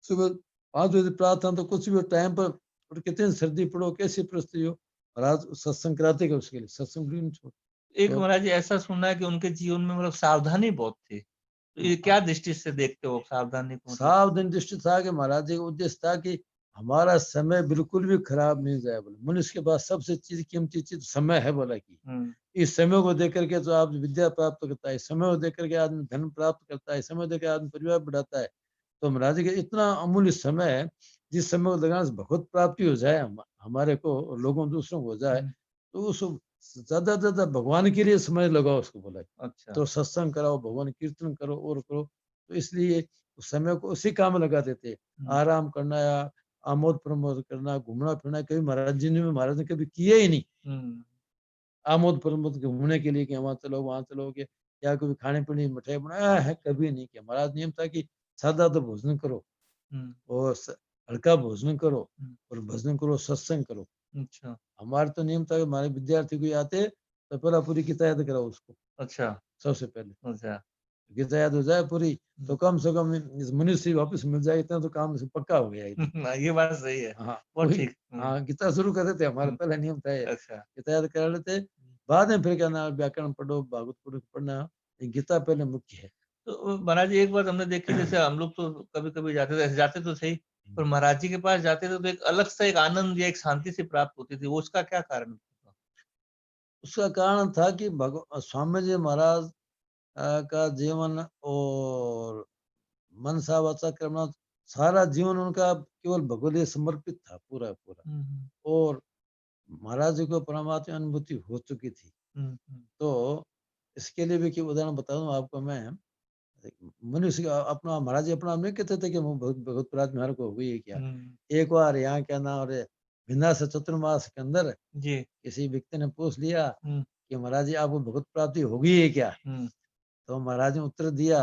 सुबह 5 बजे प्रार्थना तो कुछ भी टाइम पर, और कितनी सर्दी पड़ो कैसी परिस्थिति हो, और आज सत्संग कराते क्या उसके लिए, सत्संग भी नहीं छोड़। एक तो महाराज जी ऐसा सुना है कि उनके जीवन में मतलब सावधानी बहुत थी। तो ये क्या दृष्टि से देखते हो सावधानी को मतलब? सावधान दृष्टि था कि महाराज जी का उद्देश्य था कि हमारा समय बिल्कुल भी खराब नहीं जाए। बोले मनुष्य के पास सबसे चीज कीमती चीज समय है। बोला कि हुँ। इस समय को देख करके तो आप विद्या प्राप्त करता है, समय को देख करके आदमी धन प्राप्त करता है, समय देख कर आदमी परिवार बढ़ाता है। तो महाराज जी का इतना अमूल्य समय है, जिस समय को लगाने से भगवत प्राप्ति हो जाए हमारे को और लोगों दूसरों को हो जाए, हुँ। तो उस ज्यादा से ज्यादा भगवान के लिए समय लगाओ उसको। बोला अच्छा। तो सत्संग कराओ, भगवान कीर्तन करो और करो। तो इसलिए उस समय को उसी काम में लगा देते। हुँ। आराम करना या आमोद प्रमोद करना, घूमना फिरना कभी महाराज ने कभी किया ही नहीं। हुँ। आमोद प्रमोद घूमने के लिए कि वहां चलो वहां चलो के, या कभी खाने पीने की मिठाई बनाया है, कभी नहीं किया। महाराज नियम था कि सादा तो भोजन करो, हुँ। और हल्का भोजन करो, हुँ। और भजन करो, सत्संग करो। अच्छा। हमारे तो नियम था कि हमारे विद्यार्थी कोई आते तो पहला पूरी किताब याद कराओ उसको, अच्छा। सबसे पहले अच्छा। गीता याद हो जाए पूरी, तो हुँ। कम से कम इस मनुष्य वापस मिल जाए, इतना तो काम से पक्का हो गया एकदम। ये बात सही है। हाँ बहुत वही। ठीक। हुँ। हाँ गीता शुरू करते थे, हमारा हुँ। पहला नियम था ये, अच्छा। गीता याद करा लेते। बाद में फिर क्या नाम व्याकरण पढ़ो, भागवत पढ़ो, पढ़ना। ये गीता पहले मुख्य है। तो महाराज जी एक बात हमने देखी जैसे हम लोग तो कभी-कभी जाते थे, ऐसे जाते तो सही, पर महाराज जी के पास जाते थे तो एक अलग सा एक आनंद या एक शांति सी प्राप्त होती थी। वो उसका क्या कारण था? उसका कारण था कि स्वामी जी महाराज का जीवन और मनसा वाचा कर्म, सारा जीवन उनका केवल भगवत लिए समर्पित था, पूरा पूरा। हुँ। हुँ। और महाराज जी को परमात्मा अनुभूति हो चुकी थी। हुँ। हुँ। तो इसके लिए भी कि उदाहरण बता दूं आपको मैं। मनुष्य का अपना महाराज जी अपना नहीं कहते थे कि वो बहुत बहुत प्रात में हर को हो गई है क्या। एक बार यहाँ क्या ना और भिन्ना से चतुर्मास के अंदर जी। किसी व्यक्ति ने पूछ लिया हम्म, कि महाराज जी आपको भगवत प्राप्ति हो गई है क्या। हम्म, तो महाराज ने उत्तर दिया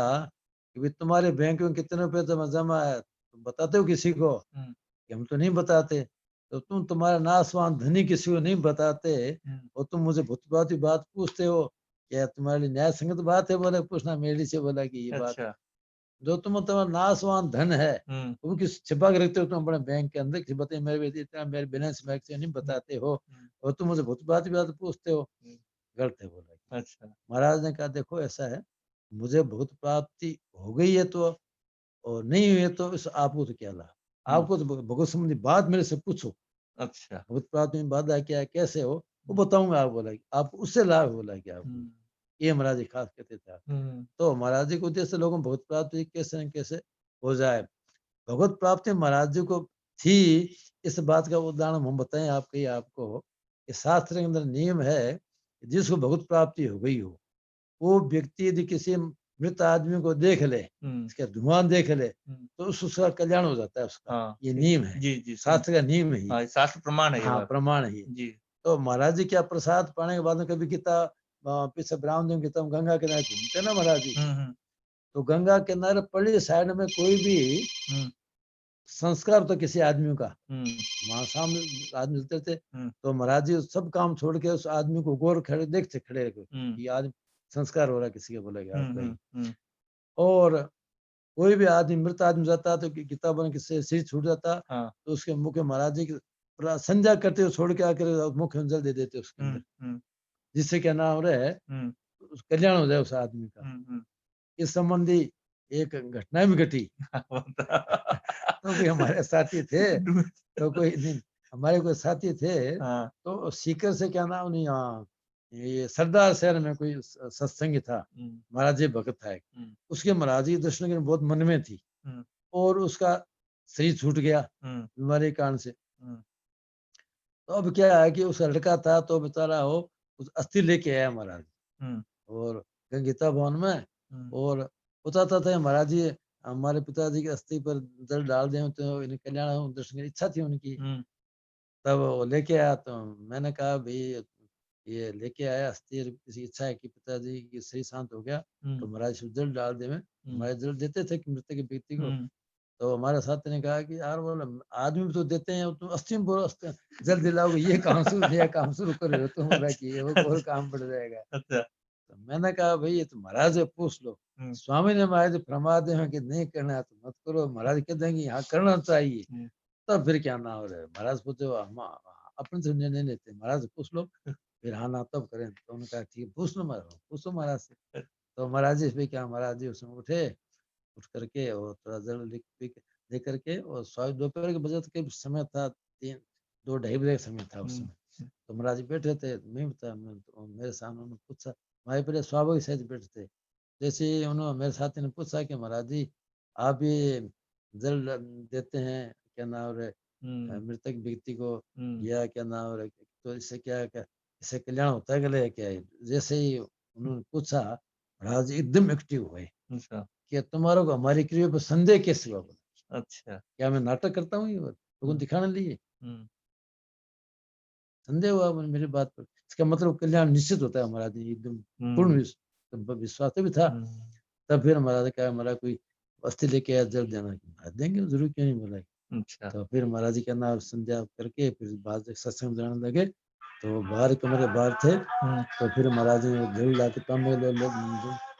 कि भाई तुम्हारे बैंक में कितने रुपए जमा है तुम बताते हो किसी को। हम्म, कि हम तो नहीं बताते। तो तुम तुम्हारा नासवान धनी किसी को नहीं बताते हम्म, और तुम मुझे भूतबाती बात पूछते हो। क्या तुम्हारे लिए न्याय संगत बात है बोले पूछना मेरी से बोला कि ये बात अच्छा। जो तुम्हारा नासवान धन है तुम किस छिपा के रखते हो तुम अपने बैंक के अंदर कि बताइए मेरे इतना मेरे बैलेंस में से नहीं बताते हो और तुम मुझे भूतबाती बात पूछते हो। गलत है बोला। अच्छा। महाराज ने कहा देखो ऐसा है मुझे भूत प्राप्ति हो गई है तो और नहीं हुई है तो इस आपको तो क्या लाभ। आपको तो भगवत संबंधी बात मेरे से पूछो। अच्छा। भूत प्राप्ति में बाधा क्या है कैसे हो वो बताऊंगा आप बोला आपको उससे लाभ बोला कि आपको। ये महाराज जी खास कहते थे। तो महाराज जी के उद्देश्य से लोगों को भगवत प्राप्ति कैसे न कैसे हो जाए। भगवत प्राप्ति महाराज जी को थी इस बात का उदाहरण हम बताएं आपके आपको कि शास्त्र के अंदर नियम है जिसको भगवत प्राप्ति हो गई हो वो व्यक्ति यदि किसी मृत आदमी को देख ले इसका धुआं देख ले तो उसका कल्याण हो जाता है उसका। हाँ, ये नियम है जी जी शास्त्र का नियम है ये। हाँ, शास्त्र प्रमाण है ये हाँ बात। प्रमाण है ये। जी। तो महाराज जी क्या प्रसाद पाने के बाद में कभी गीता पीछे ब्राह्मण गीता गंगा किनारे घूमते ना महाराज जी। तो गंगा किनारे पड़ी साइड में कोई भी संस्कार तो किसी आदमी का वहां सामने आदमी मिलते थे तो महाराज जी सब काम छोड़ के उस आदमी को गौर खड़े देखते खड़े ये आदमी संस्कार हो रहा है किसी के बोलेगा आपका ही। और कोई भी आदमी मृत आदमी जाता तो किताबों किससे सिर छूट जाता तो उसके मुख महाराज जी की संध्या करते हुए छोड़ के आकर मुख्य जल दे देते उसके अंदर जिससे क्या नाम रहे कल्याण हो जाए उस आदमी का। इस संबंधी एक घटना भी घटी। तो भी हमारे साथी थे तो कोई नहीं हमारे कोई साथी थे तो सीकर से क्या नाम नहीं ये सरदार शहर में कोई सत्संग था महाराज जी भगत था उसके महाराज जी दर्शन करने बहुत मन में थी और उसका शरीर छूट गया बीमारी के कारण से। तो अब क्या है कि उस लड़का था तो बेचारा हो उस अस्थि लेके आया महाराज और गीता भवन में और बताता था महाराज जी हमारे पिताजी की अस्थि पर जल डाल दें तो इन्हें कल्याण दर्शन की इच्छा थी उनकी। तब वो लेके आया तो मैंने कहा भाई ये लेके आया अस्थि किसी इच्छा है कि पिताजी की शरीर शांत हो गया तो महाराज जल डाल दे हमारे जल देते थे कि मृतक व्यक्ति को। तो हमारे साथी ने कहा कि यार बोला आदमी भी तो देते हैं तुम अस्थि में बोलो जल दिलाओगे ये काम शुरू कर रहे हो तुम बोला कि ये वो और काम बढ़ जाएगा। तो मैंने कहा भाई ये तो महाराज से पूछ लो स्वामी ने महाराज प्रमाद है कि नहीं करना है तो मत करो महाराज कह देंगे यहाँ करना चाहिए तब फिर क्या ना हो रहा है महाराज पूछो हम अपने से निर्णय लेते महाराज से पूछ लो फिर हाँ ना तब करें। तो उन्होंने कहा ठीक है पूछो महाराज से। तो महाराज जी फिर क्या महाराज जी उसमें उठे उठ करके और थोड़ा जल ले करके और दोपहर के बजे के समय था 2-2:30 बजे का समय था उस समय। तो महाराज जी बैठे थे मैं बता तो मेरे सामने उन्होंने पूछा हमारे पहले स्वाभाविक सहित बैठे थे जैसे उन्होंने मेरे साथी ने पूछा कि महाराज जी आप ये जल देते हैं क्या नाम है मृतक व्यक्ति को या क्या नाम है तो इससे क्या इससे कल्याण होता है गले क्या है। जैसे ही उन्होंने पूछा महाराज जी एकदम एक्टिव हुए कि तुम्हारे को हमारी क्रिया पर संदेह कैसे हुआ। अच्छा क्या मैं नाटक करता हूँ ये लोगों दिखाने लिए संदेह हुआ मेरी बात पर इसका मतलब कल्याण निश्चित होता है हमारा एकदम पूर्ण विश्वास भी था। तब फिर महाराज का हमारा कोई अस्थि लेके आया जल देना देंगे जरूर क्यों नहीं बोला। अच्छा तो फिर महाराज जी का नाम संध्या करके फिर बाद सत्संग जाने लगे तो बाहर कमरे बाहर थे तो फिर महाराज ने जल लाके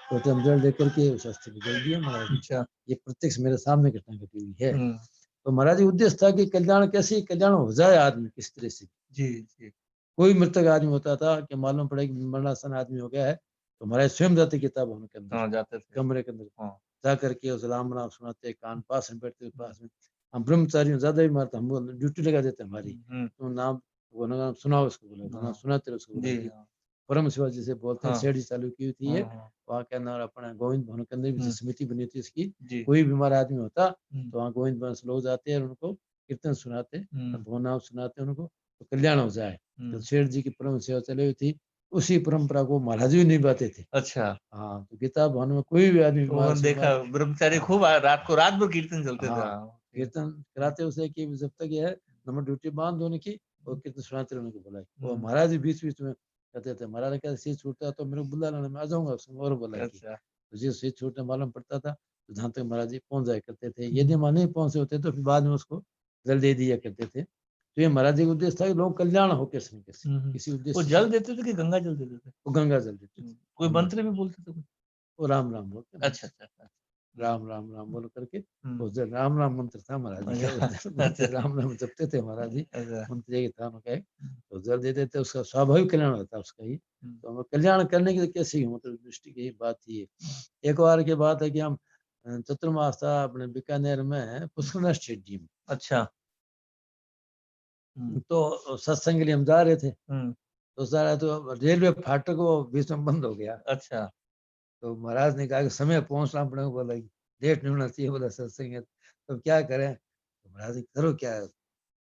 टोटम जल लेकर के उस अस्थि को जल दिया महाराज। अच्छा ये प्रत्यक्ष मेरे सामने घटना घटी हुई है। तो महाराज जी उद्देश्य था कि कल्याण कैसे कल्याण हो जाए आदमी किस तरह से। जी जी कोई मृतक आदमी होता था कि मालूम पड़े कि मरणासन आदमी हो गया है तो महाराज स्वयं जाते किताब उनके अंदर जाते थे कमरे के अंदर जा करके उस राम नाम सुनाते कान पास में बैठते पास में हम ब्रह्मचारी ज्यादा भी मारते हम ड्यूटी लगा देते हमारी तो नाम वो नाम सुनाओ उसको बोले सुनाते उसको परम शिवा जी से बोलते हैं शेडी चालू की थी है वहाँ के अंदर अपना गोविंद भवन के अंदर भी समिति बनी थी इसकी कोई बीमार आदमी होता तो वहाँ गोविंद भवन से लोग जाते हैं और उनको कीर्तन सुनाते भवन नाम सुनाते उनको तो कल्याण हो जाए। तो शेठ जी की परम सेवा चली हुई थी उसी परंपरा को महाराज भी निभाते थे। अच्छा, हाँ, तो गीता भवन में कोई भी आदमी तो बीमार मैंने देखा बीमार ब्रह्मचारी खूब रात को रात भर कीर्तन चलते थे। हाँ, हाँ, कीर्तन कराते उसे कि जब तक ये है नंबर ड्यूटी बांध दो उनकी और कीर्तन सुनाते रहने को बोला। वो महाराज भी बीच-बीच में कहते थे, महाराज ने कहा सीट छूटता तो मेरे को बुला लेना, मैं आ जाऊँगा उसमें और बोला कि अच्छा, तुझे सीट छूटने मालूम पड़ता था, तो जहाँ तक महाराज जी पहुँच जाया करते थे। यदि वहाँ नहीं पहुँचे होते तो फिर बाद में उसको जल दे दिया करते थे। तो ये महाराज जी का उद्देश्य था कि लोग कल्याण हो कैसे न कैसे, किसी वो उद्देश्य से जल देते थे कि गंगा जल देते थे? वो गंगा जल देते थे। कोई गंगा मंत्र भी बोलते थे कुछ? वो राम, राम बोलते हैं। अच्छा, अच्छा, अच्छा। राम, राम, राम बोल करके हुँ, वो जो राम, राम मंत्र था महाराज जी का, अच्छा, उस मंत्र अच्छा, राम, राम जपते थे महाराज जी। अच्छा, मंत्र यही था उनका एक, तो जल दे देते उसका स्वाभाविक कल्याण होता है उसका ही। हुँ, तो हमें कल्याण करने की कैसे ही मतलब दृष्टि की बात ही है। एक बार की बात है कि हम चतुर्मास था अपने बीकानेर में पुष्कर स्टेडियम में, अच्छा, हुँ, तो सत्संग के लिए हम जा रहे थे। हुँ, तो सारा तो रेलवे फाटक वो बीच में बंद हो गया। अच्छा, तो महाराज ने कहा कि समय पहुँचना पड़ेगा, बोला कि लेट नहीं होना चाहिए, बोला सत्संग है। तो क्या करें? तो महाराज ने करो क्या?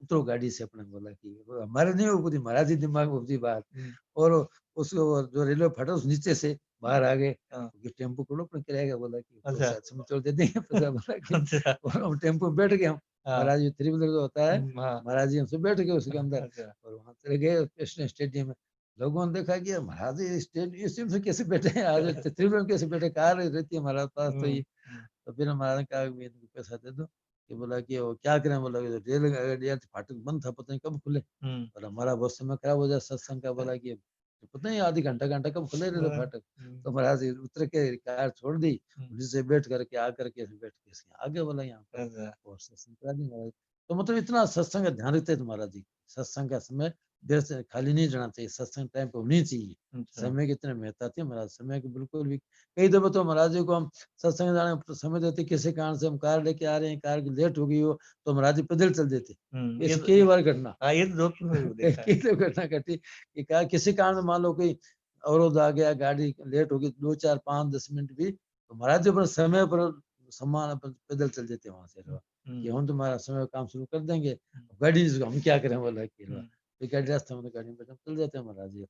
उतरो गाड़ी से अपने, बोला कि वो हमारे नहीं हो पूरी महाराज जी दिमाग में उपजी बात। हुँ, और उसको वो जो रेलवे फाटक उस नीचे से बाहर आ गए। हाँ, कि टेम्पो पकड़ो अपने किराए का, बोला कि वो अच्छा, शायद समय छोड़ दे देंगे पैसा, बोला कि अच्छा, और हम टेम्पो में बैठ गए हम। हाँ, महाराज जी थ्री व्हीलर जो होता है, हाँ, महाराज जी हमसे बैठ गए उसके अंदर अच्छा, और वहाँ चले गए स्टेडियम में। लोगों ने देखा कि महाराज जी स्टेडियम से कैसे बैठे हैं, आज थ्री व्हीलर में कैसे बैठे, कार रहती है हमारे पास तो हुँ, ये। हुँ, तो फिर हमारा ने कहा कि इनको पैसा दे दो। कि बोला कि वो क्या करें, बोला कि रेल गाड़ी फाटक बंद था, पता नहीं कब खुले। हुँ, और हमारा बहुत समय खराब हो जाए सत्संग का, बोला कि पता नहीं आधी घंटा घंटा कब खुले रेल हाँ, फाटक। हुँ, तो महाराज उतर के कार छोड़ दी, हुँ, जिससे बैठ करके आकर के बैठ के इसके आगे, बोला यहाँ पर अच्छा, और सत्संग करा दी महाराज। तो मतलब इतना सत्संग का ध्यान रखते थे महाराज जी। सत्संग का समय देर से खाली नहीं जाना चाहिए, सत्संग टाइम पे होनी चाहिए। अच्छा, समय की इतनी महत्ता थी महाराज, समय की बिल्कुल भी। कई दफे तो महाराज जी को हम सत्संग जाने में समय देते, किसी कारण से हम कार लेके आ रहे हैं, कार की लेट हो गई हो, तो महाराज जी पैदल चल देते। ये ऐसी तो कई बार घटना हाँ, ये तो जोधपुर में भी देखा है। कई तो घटना घटी कि कहा किसी कारण से मान लो कोई अवरोध आ गया, गाड़ी लेट हो गई 2, 4, 5, 10 मिनट भी, तो महाराज जी पर समय पर सम्मान अपन पैदल चल देते वहां से रवा, कि हुँ, हम तुम्हारा समय काम शुरू कर देंगे। हुँ, गाड़ी जिसको हम क्या करें, बोला कि रवा, हुँ, तो गाड़ी रास्ते में तो गाड़ी में बैठे हम चल जाते हैं महाराज जी।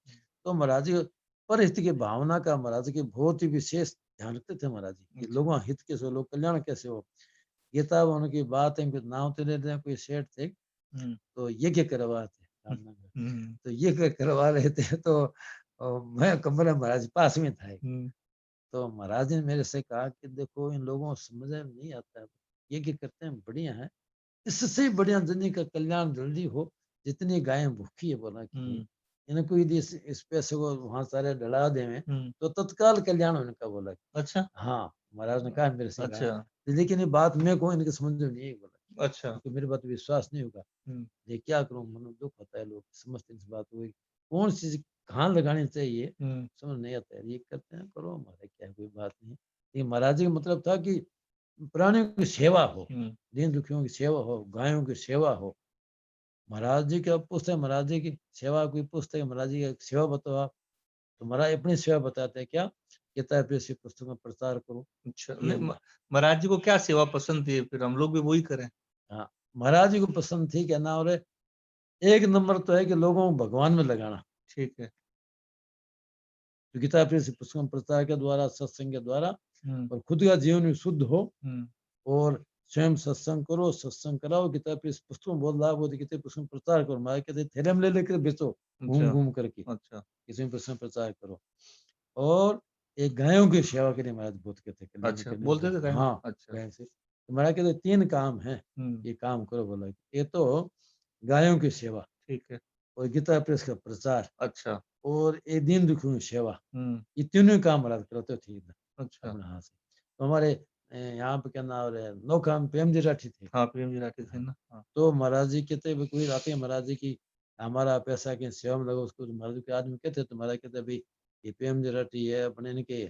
तो महाराज जी परिस्थिति की भावना का महाराज जी की बहुत ही विशेष ध्यान रखते थे महाराज जी, कि अच्छा, लोगों का हित कैसे हो, लोग कल्याण कैसे हो। गीता उनकी बात है, कुछ नाम तो ले रहे हैं, कोई सेठ थे, हुँ, तो यज्ञ करवा थे हुँ, सामने में। हुँ, तो यज्ञ करवा रहे थे, तो मैं कमरा महाराज पास में था। हुँ, तो महाराज ने मेरे से कहा कि देखो इन लोगों को समझ में नहीं आता है, यज्ञ करते हैं बढ़िया है, इससे बढ़िया जिंदगी का कल्याण जल्दी हो, जितनी गायें भूखी है, बोला कि हुँ, इनको यदि इस पैसे को वहां सारे डला दें हुँ, तो तत्काल कल्याण होने का, बोला। अच्छा, हाँ, महाराज ने कहा मेरे से कहा, अच्छा, लेकिन ये बात मैं को इनके समझ में नहीं आई, बोला। अच्छा, क्योंकि मेरी बात पे विश्वास नहीं होगा, हुँ, ये क्या करूं, मन में दुख होता है, लोग समझते इस बात को, कौन सी चीज कहाँ लगानी चाहिए, हुँ, समझ नहीं आता है। ये करते हैं, करो, हमारे क्या है, कोई बात नहीं। ये महाराज जी का मतलब था कि प्राणियों की सेवा हो, हुँ, दीन दुखियों की सेवा हो, गायों की सेवा हो। महाराज जी का पुस्तक, महाराज जी की सेवा कोई पुस्तक, महाराज जी की सेवा बताओ आप। तो महाराज अपनी सेवा बताते हैं क्या, कहता है ऐसी पुस्तक में प्रचार करो। अच्छा, ये नहीं महाराज जी को क्या सेवा पसंद थी? फिर हम लोग भी वही करें। हाँ, महाराज जी को पसंद थी, क्या ना, और एक नंबर तो है कि लोगों को भगवान में लगाना। ठीक है। तो गीता प्रेस पुस्तकों प्रचार के द्वारा, सत्संग के द्वारा, हुँ, और खुद का जीवन भी शुद्ध हो, हुँ, और स्वयं सत्संग करो, सत्संग कराओ। गीता प्रेस पुस्तकों बहुत लाभ होते, गीता पुस्तकों प्रचार करो, हमारे कहते थैले में ले लेकर बेचो, घूम अच्छा, घूम करके अच्छा, किसी पुस्तक प्रचार करो। और एक गायों की सेवा के लिए महाराज बहुत कहते, कल्याण अच्छा, करने बोलते थे बहुत, कहीं? हाँ, अच्छा, गाय से। तो महाराज कहते 3 काम है, हुँ, ये काम करो, बोला। ये तो गायों की सेवा, ठीक है, और गीता प्रेस का प्रचार, अच्छा, और ये दीन दुखियों की सेवा, हुँ, ये तीनों ही काम महाराज करते थे इधर अच्छा, अपने हाथ से। तो हमारे यहाँ पे क्या नाम है, नौखा में प्रेम जी राठी थे। हाँ, प्रेम जी राठी थे हाँ, ना? हाँ, तो महाराज जी कहते भाई, कोई आते हैं महाराज जी की, हमारा पैसा की सेवा में लगा, उसको महाराज जी के आदमी कहते, तो महाराज कहते भाई ये प्रेम जी राठी है अपने, इनके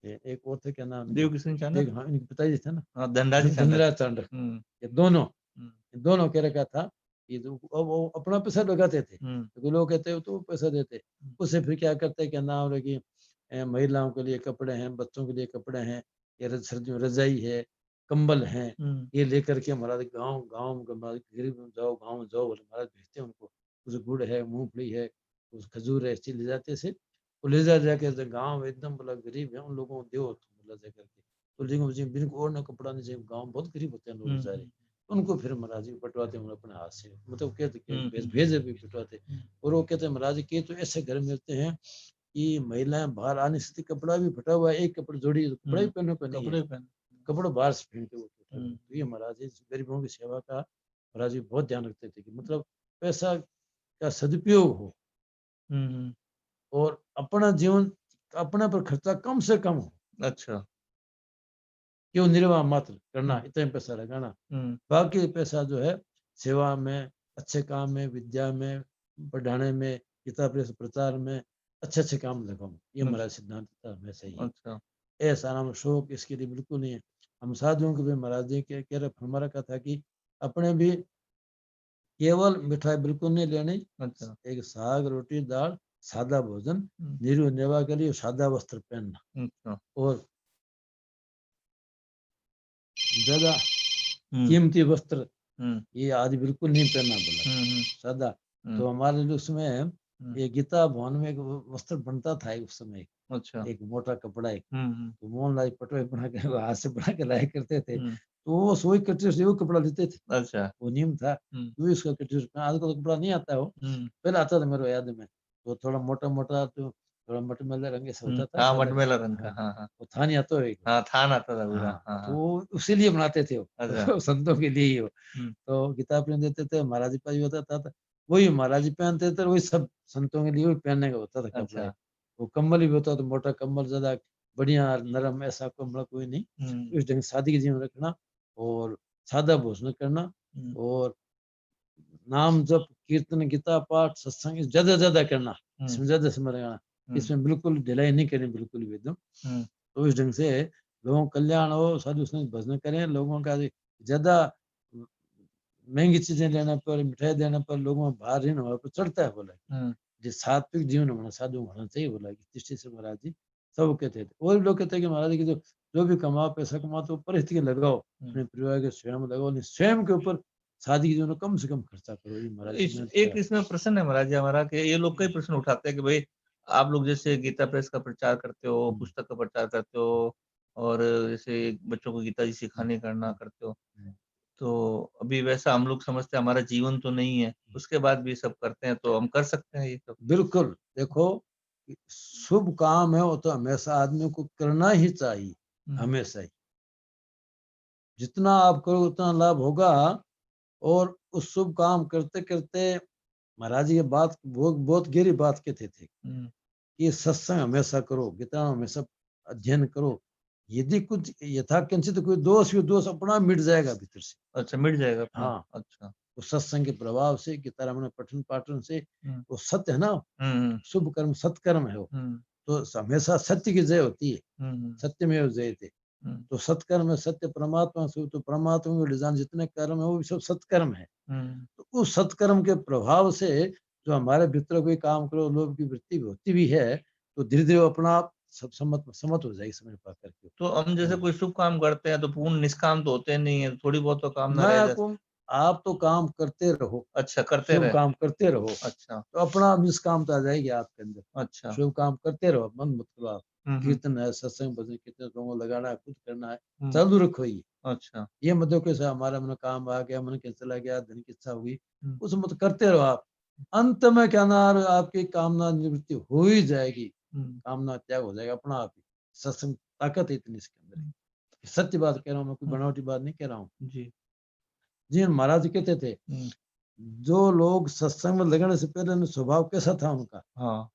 एक और थे, क्या नाम इनके, देव किशन चांदक? हाँ, इनके पिताजी थे ना, हाँ, धनराज जी चांदक। धनराज चांडक, हुँ, ये दोनों, हुँ, दोनों कह रखा था। ये तो वो अपना पैसा लगाते थे, हुँ, तो लोग कहते हो तो पैसा देते, हुँ, उससे फिर क्या करते, क्या नाम है कि महिलाओं के लिए कपड़े हैं, बच्चों के लिए कपड़े हैं, ये सर्दियों रजाई है, कंबल हैं, हुँ, ये लेकर के महाराज गाँव गाँव गरीब में जाओ, गाँव में जाओ, बोले महाराज भेजते हैं उनको। कुछ गुड़ है, मूंगफली है, कुछ खजूर है, ऐसी ले जाते से, वो ले जा जाके जो गाँव एकदम बोला गरीब है उन लोगों को दो बोला जा करके, तो लेकिन मुझे बिल्कुल और ना कपड़ा नहीं चाहिए, गाँव बहुत गरीब होते हैं लोग बेचारे, उनको फिर महाराज जी पटवाते हैं अपने हाथ से, मतलब कहते कि भेजे भी पटवाते, और वो कहते हैं महाराज जी के तो ऐसे घर मिलते हैं कि महिलाएं बाहर आने से कपड़ा भी फटा हुआ है, एक कपड़ा जोड़ी कपड़ा ही पहने पे नहीं है, कपड़ा बाहर से पहन के वो फटा हुआ है। तो ये महाराज जी गरीबों की सेवा का महाराज जी बहुत ध्यान रखते थे कि मतलब पैसा का सदुपयोग हो और अपना जीवन अपने पर खर्चा कम से कम हो, अच्छा। क्यों निर्वाह मात्र करना, इतना पैसा लगाना, बाकी पैसा जो है सेवा में, अच्छे काम में, विद्या में, पढ़ाने में, किताब प्रचार में अच्छे अच्छे काम लगाऊं, ये हमारा सिद्धांत था हमेशा ही। अच्छा। ऐसा नाम शौक इसके लिए बिल्कुल नहीं है। हम साधुओं को भी महाराज जी के कह रहे हमारा कहा कि अपने भी केवल मिठाई बिल्कुल नहीं लेनी, अच्छा। एक साग रोटी दाल सादा भोजन, निर्वाह के लिए सादा वस्त्र पहनना, अच्छा। और ज्यादा कीमती वस्त्र ये आज बिल्कुल नहीं पहनना बोला, सादा। तो हमारे लिए उसमें ये गीता भवन में एक वस्त्र बनता था उस समय, अच्छा। एक मोटा कपड़ा एक, तो मोहनलाल पटवे बना के हाथ से बना के लाया करते थे, तो वो सोई कटरे से वो कपड़ा लेते थे। अच्छा। वो नियम था, तो इसका कटरे से आजकल तो कपड़ा नहीं आता है वो, पहले आता था मेरे याद में, तो थोड़ा मोटा मोटा, तो थोड़ा मटमैला रंग ऐसा होता था, हाँ, मटमैला रंग का, हाँ हाँ वो था नहीं आता है, हाँ, थान आता था पूरा, हाँ, हाँ तो हाँ। वो इसीलिए बनाते थे वो, अच्छा। तो संतों के लिए ही वो, तो गीता पहन देते थे, महाराज जी पास भी होता था, वही महाराज जी पहनते थे, वही सब संतों के लिए वही पहनने का होता था कपड़ा। अच्छा। वो कम्बल भी होता था, मोटा कम्बल, ज्यादा बढ़िया नरम ऐसा कम्बल कोई नहीं, इस ढंग से शादी के जीवन रखना, और सादा भोजन करना, और नाम जप कीर्तन गीता पाठ सत्संग ज्यादा ज्यादा करना, इसमें ज्यादा समय लगाना, इसमें बिल्कुल ढिलाई नहीं करनी, बिल्कुल भी एकदम। तो इस ढंग से लोगों का कल्याण हो, साधु संत भजन करें, लोगों का ज्यादा महंगी चीजें लेने पर, मिठाई देने पर लोगों में भार ऋण होने पर चढ़ता है, बोला जो सात्विक जीवन होना साधु होना चाहिए, बोला कि दृष्टि से महाराज जी सब कहते थे। और भी लोग कहते हैं कि महाराज जी की जो भी कमाओ पैसा कमाओ तो परिस्थिति लगाओ, अपने परिवार के स्वयं लगाओ, नहीं स्वयं के ऊपर शादी के जीवन में कम से कम खर्चा करो, ये महाराज जी ने एक इसमें प्रश्न है महाराज जी हमारा, कि ये लोग कई प्रश्न उठाते हैं कि भाई आप लोग जैसे गीता प्रेस का प्रचार करते हो, पुस्तक का प्रचार करते हो, और जैसे बच्चों को गीता जी सिखाने करना करते हो, तो अभी वैसा हम लोग समझते हैं हमारा जीवन तो नहीं है, उसके बाद भी सब करते हैं, तो हम कर सकते हैं ये सब? बिल्कुल, देखो शुभ काम है वो तो हमेशा आदमी को करना ही चाहिए, हमेशा ही, जितना आप करो उतना लाभ होगा। और उस शुभ काम करते करते महाराज जी ये बात बहुत गहरी बात कहते थे कि सत्संग हमेशा करो, गीता हमेशा अध्ययन करो, यदि कुछ यथाकिंचित कोई दोष भी, दोष अपना मिट जाएगा भीतर से। अच्छा, मिट जाएगा अपना? हाँ, अच्छा। वो सत्संग के प्रभाव से, गीता रामायण पठन पाठन से, वो सत्य है ना, शुभ कर्म सत्कर्म है वो, तो हमेशा सत्य की जय होती है, सत्य में जयते, तो सत्कर्म है, सत्य परमात्मा से, तो परमात्मा को ले जान जितने कर्म है वो भी सब सत्कर्म है। तो उस सत्कर्म के प्रभाव से जो हमारे भीतर कोई काम करो, लोभ की वृत्ति होती भी है, तो धीरे धीरे अपना आप सब सम्मत हो जाएगी समझ पा करके। तो हम जैसे कोई शुभ काम करते हैं तो पूर्ण निष्काम तो होते नहीं है, थोड़ी बहुत तो कामना रह जाती है। आप तो काम करते रहो, अच्छा, करते शुभ रहे। काम करते रहो, अच्छा, तो अपना निष्कामता आ जाएगी आपके अंदर। अच्छा। शुभ काम करते रहो, मन मत करो आप, कीर्तन है, सत्संग भजन कीर्तन लोगों लगाना है, कुछ करना है, चालू रखो ये। अच्छा। ये मत देखो कैसा हमारा मन काम आ गया, मन के चला गया, धन की इच्छा हुई, उस मत करते रहो आप, अंत में क्या ना आपकी कामना निवृत्ति हो ही जाएगी, कामना त्याग हो जाएगा अपना आप ही। सत्संग ताकत है इतनी इसके अंदर, सत्य बात कह रहा हूँ मैं, कोई बनावटी बात नहीं कह रहा हूँ जी। जी। महाराज कहते थे जो लोग सत्संग में लगने से पहले स्वभाव कैसा था उनका, हाँ,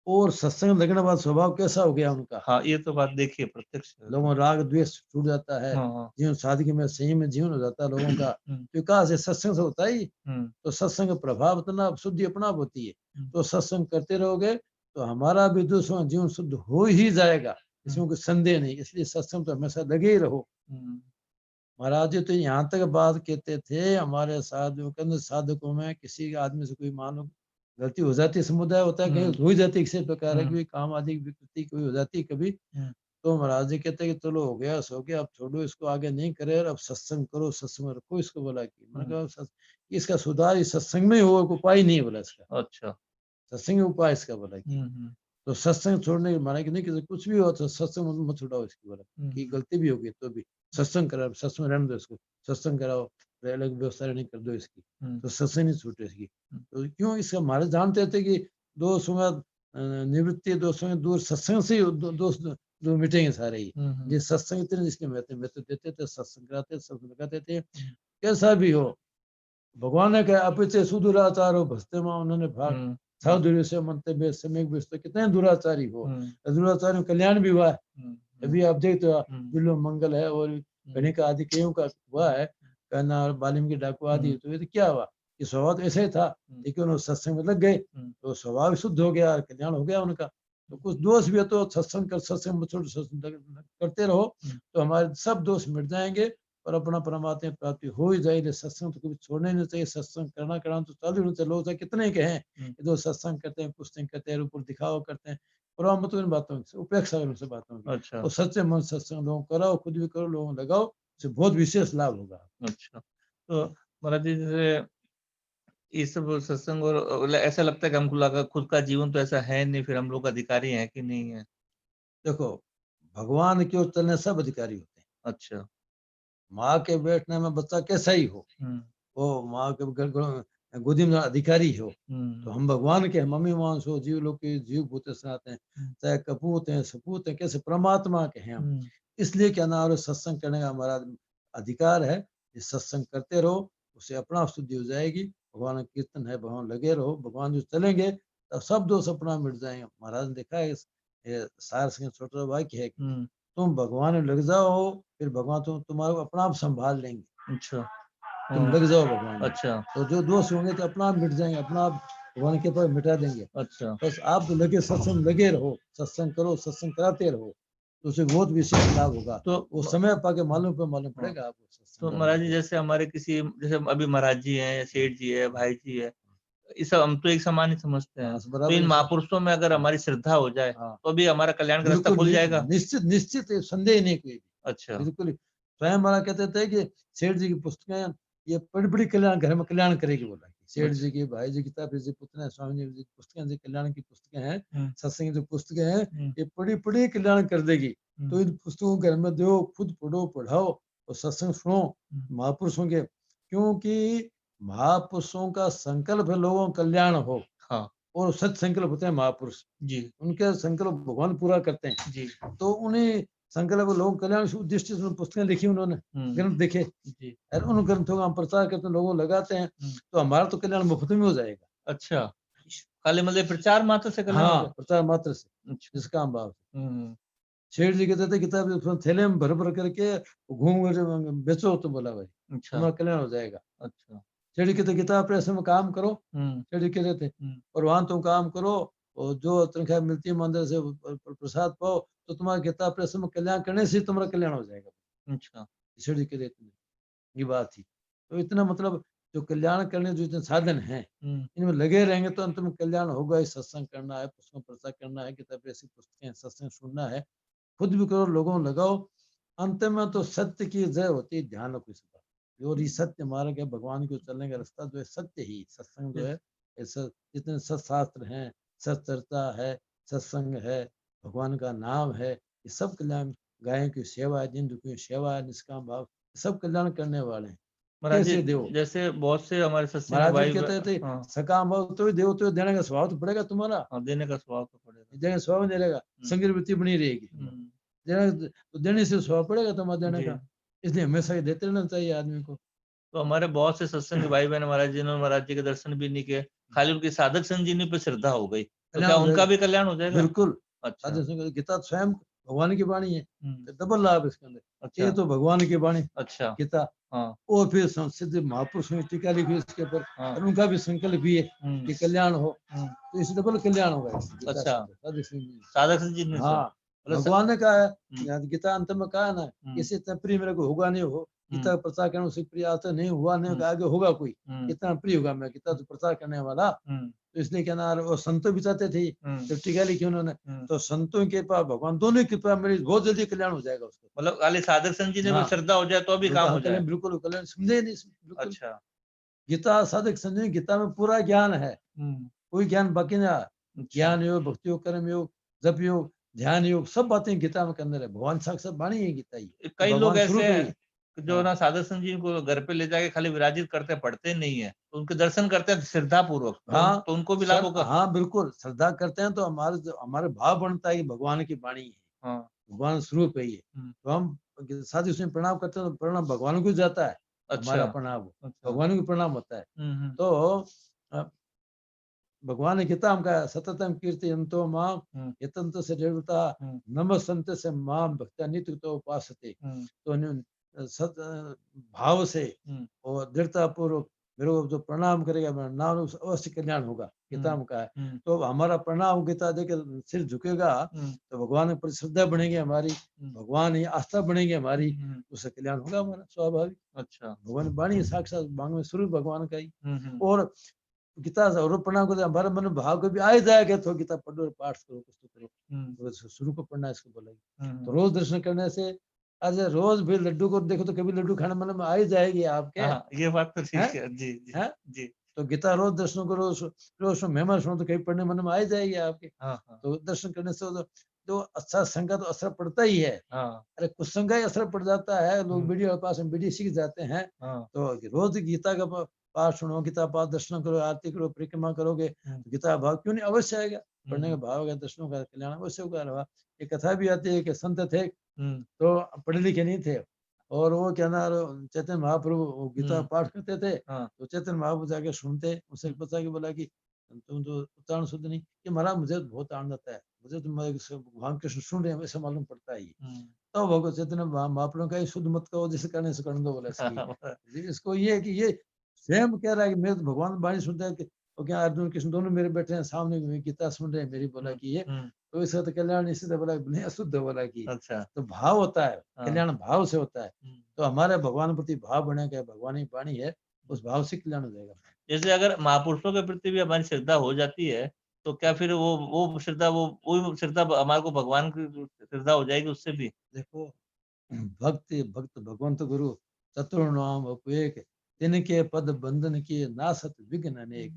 और सत्संग लगने के बाद स्वभाव कैसा हो गया उनका, हाँ, ये तो बात देखिए प्रत्यक्ष। लोगों राग द्वेष छूट जाता है, हाँ, जीवन सादगी में संयम में जीवन हो जाता है लोगों का, विकास है सत्संग से होता ही। तो सत्संग का प्रभाव इतना शुद्धि अपना आप होती है, तो सत्संग करते रहोगे तो हमारा भी दूसरों का जीवन शुद्ध हो ही जाएगा, इसमें कोई संदेह नहीं। इसलिए सत्संग तो हमेशा लगे ही रहो। महाराज जी तो यहाँ तक बात कहते थे, हमारे साधु के अंदर साधकों में किसी आदमी से कोई मान लो गलती हो जाती है, समुदाय होता है कहीं हो ही जाती है, किसी प्रकार है, कोई काम आदि विकृति कोई हो जाती है कभी, तो महाराज जी कहते हैं कि चलो हो गया सो गया, अब छोड़ो इसको, आगे नहीं करे, और अब सत्संग करो, सत्संग में रखो इसको। बोला कि मैंने कहा इसका सुधार इस सत्संग में ही हो, उपाय नहीं बोला इसका। अच्छा। सत्संग उपाय इसका बोला कि तो सत्संग छोड़ने के माना कि नहीं कि कुछ भी हो तो सत्संग मत छुड़ाओ इसकी बोला कि गलती भी होगी तो भी सत्संग कराओ, सत्संग रहने दो इसको, सत्संग कराओ, अलग व्यवस्था नहीं कर दो इसकी, तो सत्संग नहीं छूटे इसकी। तो क्यों इसका हमारे जानते थे कि दो सुगत निवृत्ति, दो सुगत दूर, सत्संग से ही दो मिटेंगे सारे ही। ये सत्संग इतने जिसके में तो देते थे, सत्संग कराते, सत्संग लगाते थे। कैसा भी हो, भगवान ने कहा अपिचे सुदुराचार हो भस्ते मां उन्होंने भाग साधु से मनते में समय तो कितने दुराचारी हो, दुराचारी कल्याण भी हुआ है। अभी आप देखते हो बिल्लो मंगल है और गणिका आदि कईयों का हुआ है, कहना और वाल्मीकि डाकू आदि, तो ये तो क्या हुआ कि स्वभाव तो ऐसा ही था, लेकिन उन्होंने सत्संग में लग गए तो स्वभाव शुद्ध हो गया, कल्याण हो गया उनका। तो कुछ दोष भी है तो सत्संग कर, सत्संग में छोड़ सत्संग करते रहो तो हमारे सब दोष मिट जाएंगे और अपना परमात्मा प्राप्ति हो ही जाएगी। सत्संग तो कभी छोड़ना ही नहीं चाहिए, सत्संग करना तो चालू होना चाहिए। लोग कितने के हैं इधर सत्संग करते हैं, पुस्तक करते हैं, ऊपर दिखावा करते हैं, और मत इन बातों से उपेक्षा करो से बातों की। अच्छा। तो सच्चे मन सत्संग लोगों कराओ, खुद भी करो, लोगों लगाओ, इससे बहुत विशेष लाभ होगा। अच्छा, तो महाराज जी जैसे ये सब सत्संग और ऐसा लगता है कि हमको लगा खुद का जीवन तो ऐसा है नहीं, फिर हम लोग अधिकारी हैं कि नहीं है? देखो भगवान की ओर चलने सब अधिकारी होते हैं। अच्छा। माँ के बैठने में बच्चा कैसा ही हो, वो माँ के गोदी में अधिकारी हो, तो हम भगवान के मम्मी मांस हो, जीव लोग के जीव भूत सनाते हैं, चाहे कपूत हैं सपूत हैं, कैसे परमात्मा के हैं हम। इसलिए क्या नाम सत्संग करने का हमारा अधिकार है। ये सत्संग करते रहो, उससे अपना शुद्धि हो जाएगी। भगवान कीर्तन है, भगवान लगे रहो, भगवान जो चलेंगे तब सब दोष अपना मिट जाएंगे। महाराज ने देखा है सार सिंह छोटा वाक्य है कि तुम भगवान में लग जाओ, फिर भगवान तुम्हारा अपना आप संभाल लेंगे। अच्छा। तुम लग जाओ भगवान में। अच्छा। तो जो दोष होंगे तो अपना आप मिट जाएंगे, अपना आप भगवान के पास मिटा देंगे। अच्छा। बस आप तो लगे सत्संग लगे रहो, सत्संग करो, सत्संग कराते रहो, तो उसे बहुत विशेष लाभ होगा। तो वो समय पाके मालूम पड़ेगा आपको। तो महाराज जी जैसे हमारे किसी, जैसे अभी महाराज जी हैं, सेठ जी है, भाई जी है, इस हम तो एक समान ही समझते हैं। तो इन महापुरुषों में अगर हमारी श्रद्धा हो जाए तो भी हमारा कल्याण का रास्ता खुल जाएगा। निश्चित संदेह नहीं कोई। अच्छा। बिल्कुल स्वयं हमारा कहते थे कि सेठ जी की पुस्तकें ये बड़ी कल्याण घर में कल्याण करेगी। बोला सेठ जी की, भाई जी की, ताप जी पुत्र स्वामी जी की पुस्तकें जो कल्याण की पुस्तकें हैं, सत्संग जो पुस्तकें हैं, ये बड़ी कल्याण कर देगी। तो इन पुस्तकों घर में दो, खुद पढ़ो, पढ़ाओ और सत्संग सुनो महापुरुषों के, क्योंकि महापुरुषों का संकल्प है लोगों का कल्याण हो। हाँ। और सच संकल्प होते हैं महापुरुष जी, उनके संकल्प भगवान पूरा करते हैं जी। तो उन्हें संकल्प लोग कल्याण उद्देश्य से पुस्तकें लिखी उन्होंने, ग्रंथ देखे जी। और उन ग्रंथों का हम प्रचार करते हैं, लोगों लगाते हैं, तो हमारा तो कल्याण मुफ्त में हो जाएगा। अच्छा, खाली मतलब प्रचार मात्र से कल्याण हाँ, होगा? प्रचार मात्र से। अच्छा। जिसका हम भाव शेठ जी कहते थे किताब थैले में भर करके घूम बेचो, तो बोला भाई तुम्हारा कल्याण हो जाएगा। अच्छा। शेठ जी कहते किताब प्रेस में काम करो, शेठ जी कहते थे, और वहां तुम काम करो और जो तनख्वाह मिलती है मंदिर से प्रसाद पाओ, तो तुम्हारा किताब प्रेस में कल्याण करने से तुम्हारा कल्याण हो जाएगा। अच्छा। शेठ जी कहते थे ये बात थी। तो इतना मतलब जो कल्याण करने जो इतने साधन हैं, इनमें लगे रहेंगे तो अंत में कल्याण होगा ही। सत्संग करना है, पुस्तकों प्रचार करना है, किताब ऐसी पुस्तकें सत्संग सुनना है, खुद भी करो, लोगों लगाओ, अंत में तो सत्य की जय होती है। ध्यान रखो इस बात, और ये सत्य मार्ग है, भगवान को चलने का रास्ता जो है सत्य ही। सत्संग जो है ऐसा, जितने सत्शास्त्र हैं, सत्चर्चा है, सत्संग है, भगवान का नाम है, ये सब कल्याण, गायों की सेवा है, दिन दुखी सेवा है, निष्काम भाव, सब कल्याण करने वाले हैं। कैसे देव, जैसे बहुत से हमारे सत्संग महाराज भाई कहते थे सकाम भाव तो देव, तो देने का स्वभाव तो पड़ेगा तुम्हारा। देने का स्वभाव तो पड़ेगा, देने स्वभाव नहीं रहेगा, संगी वृत्ति बनी रहेगी। देने तो देने से स्वभाव पड़ेगा तुम्हारा देने का, इसलिए हमेशा ही देते रहना चाहिए आदमी को। तो हमारे बहुत से सत्संग भाई बहन महाराज जी ने महाराज जी के दर्शन भी नहीं किए, खाली उनकी साधक संजीवनी पे श्रद्धा हो गई, तो क्या उनका भी कल्याण हो जाएगा? बिल्कुल। अच्छा। गीता स्वयं भगवान की वाणी है, डबल लाभ इसके अंदर। अच्छा। ये तो भगवान की वाणी, अच्छा, गीता, और फिर सिद्ध महापुरुषों की टीका लिखी इसके ऊपर, और उनका भी संकल्प भी है कि कल्याण हो, तो इस डबल कल्याण होगा। अच्छा, साधक संजीवनी। हाँ, भगवान ने कहा है, गीता अंत में कहा ना, इसी इतना प्रिय मेरे को होगा नहीं हो, गीता प्रचार करने से प्रिय आता नहीं हुआ, नहीं आगे होगा कोई, कितना प्रिय होगा मैं गीता तो प्रचार करने वाला। तो इसलिए क्या ना, वो संतों भी चाहते थे जब टीका लिखी उन्होंने, तो संतों के पास भगवान दोनों की कृपा मेरी बहुत जल्दी कल्याण हो जाएगा उसको। मतलब खाली साधक संजीवनी में श्रद्धा हो जाए तो भी काम हो जाए। बिल्कुल कल्याण, समझे नहीं। अच्छा। गीता साधक संजीवनी, गीता में पूरा ज्ञान है, कोई ज्ञान बाकी ना। ज्ञान योग, भक्ति योग, कर्म योग, जप योग, ध्यान योग, सब बातें गीता में के अंदर है। भगवान साक्षात वाणी है गीता ही, कई लोग भगवान ऐसे स्वरूप है हैं ये। जो हाँ। ना साधु संत जी को घर पे ले जाके खाली विराजित करते हैं, पढ़ते नहीं है, तो उनके दर्शन करते हैं श्रद्धा पूर्वक, हाँ, तो उनको भी लाभ सर, होगा। हाँ बिल्कुल, श्रद्धा करते हैं तो हमारे भाव बनता है कि भगवान की वाणी है, हाँ। भगवान स्वरूप है ये। तो हम साधु से प्रणाम करते हैं तो प्रणाम भगवान को जाता है, हमारा अच्छा। प्रणाम अच्छा। भगवान को प्रणाम होता है। हम्म। तो अ, भगवान ने गीता में कहा सततम कीर्तयन्तो माम हम्म। यतन्तो से देवता नमस्सन्त से माम भक्त्या नित्य तो उपासते। तो भाव से और दृढ़ता पूर्वक मेरे को जो प्रणाम करेगा मेरा नाम अवश्य कल्याण होगा, गीता में कहा है। तो हमारा प्रणाम गीता देकर सिर झुकेगा तो भगवान के प्रति श्रद्धा बढ़ेगी हमारी, भगवान ही आस्था बढ़ेगी हमारी, उससे कल्याण होगा हमारा स्वाभाविक। अच्छा। भगवान वाणी साक्षात मांग में स्वरूप भगवान का ही। और गीता और प्रणाम करते हमारे मन में भाव कभी आ ही जाएगा तो गीता पढ़ो, पाठ करो, कुछ तो करो, तो शुरू को पढ़ना इसको बोलेगी। तो रोज दर्शन करने से, आज रोज भी लड्डू को देखो तो कभी लड्डू खाने मन में आ ही जाएगी आपके। हाँ, ये बात तो ठीक है। जी जी है? जी। तो गीता रोज दर्शन करो, रोज मेहमान सुनो तो कभी पढ़ने मन में आ ही जाएगी आपके। हाँ हाँ तो दर्शन करने से तो अच्छा संग का तो असर पड़ता ही है। हाँ अरे कुछ संग का ही असर पड़ जाता है, लोग वीडियो के पास में वीडियो सीख जाते हैं। हाँ। तो रोज गीता का पाठ सुनो, गीता पाठ दर्शन करो, आरती करो, परिक्रमा करोगे, तो गीता भाव क्यों नहीं अवश्य आएगा। पढ़ने का भाव होगा, दर्शनों का कल्याण अवश्य होगा। एक कथा भी आती है कि संत थे तो पढ़े लिखे नहीं थे, और वो क्या ना चैतन्य महाप्रभु वो गीता पाठ करते थे। हाँ। तो चैतन्य महाप्रभु जाके सुनते, उससे पता कि बोला कि तुम तो उच्चारण शुद्ध नहीं, कि महाराज मुझे तो बहुत आनंद आता है, मुझे तो भगवान कृष्ण सुन रहे हैं वैसे मालूम पड़ता है ये। तो भगवत चैतन्य महाप्रभु का शुद्ध मत कहो, जिसे करने से करने दो बोला इसकी। इसको ये है कि ये स्वयं कह रहा है कि मेरे तो भगवान वाणी सुनता है कि वो क्या अर्जुन कृष्ण दोनों मेरे बैठे हैं सामने, गीता सुन रहे हैं मेरी, बोला कि ये तो इसका तो कल्याण इसी तरह बोला नहीं अशुद्ध बोला कि। अच्छा। तो भाव होता है, हाँ। कल्याण भाव से होता है। तो हमारे भगवान प्रति भाव बनेगा, भगवान ही वाणी है, उस भाव से कल्याण हो जाएगा। जैसे अगर महापुरुषों के प्रति भी हमारी श्रद्धा हो जाती है, तो क्या फिर वो श्रद्धा वो श्रद्धा हमारे को भगवान की श्रद्धा हो जाएगी उससे भी? देखो, भक्त भगवंत गुरु चतुर्नाम उपवेक, तिनके पद बंधन किए नासत विघ्न अनेक।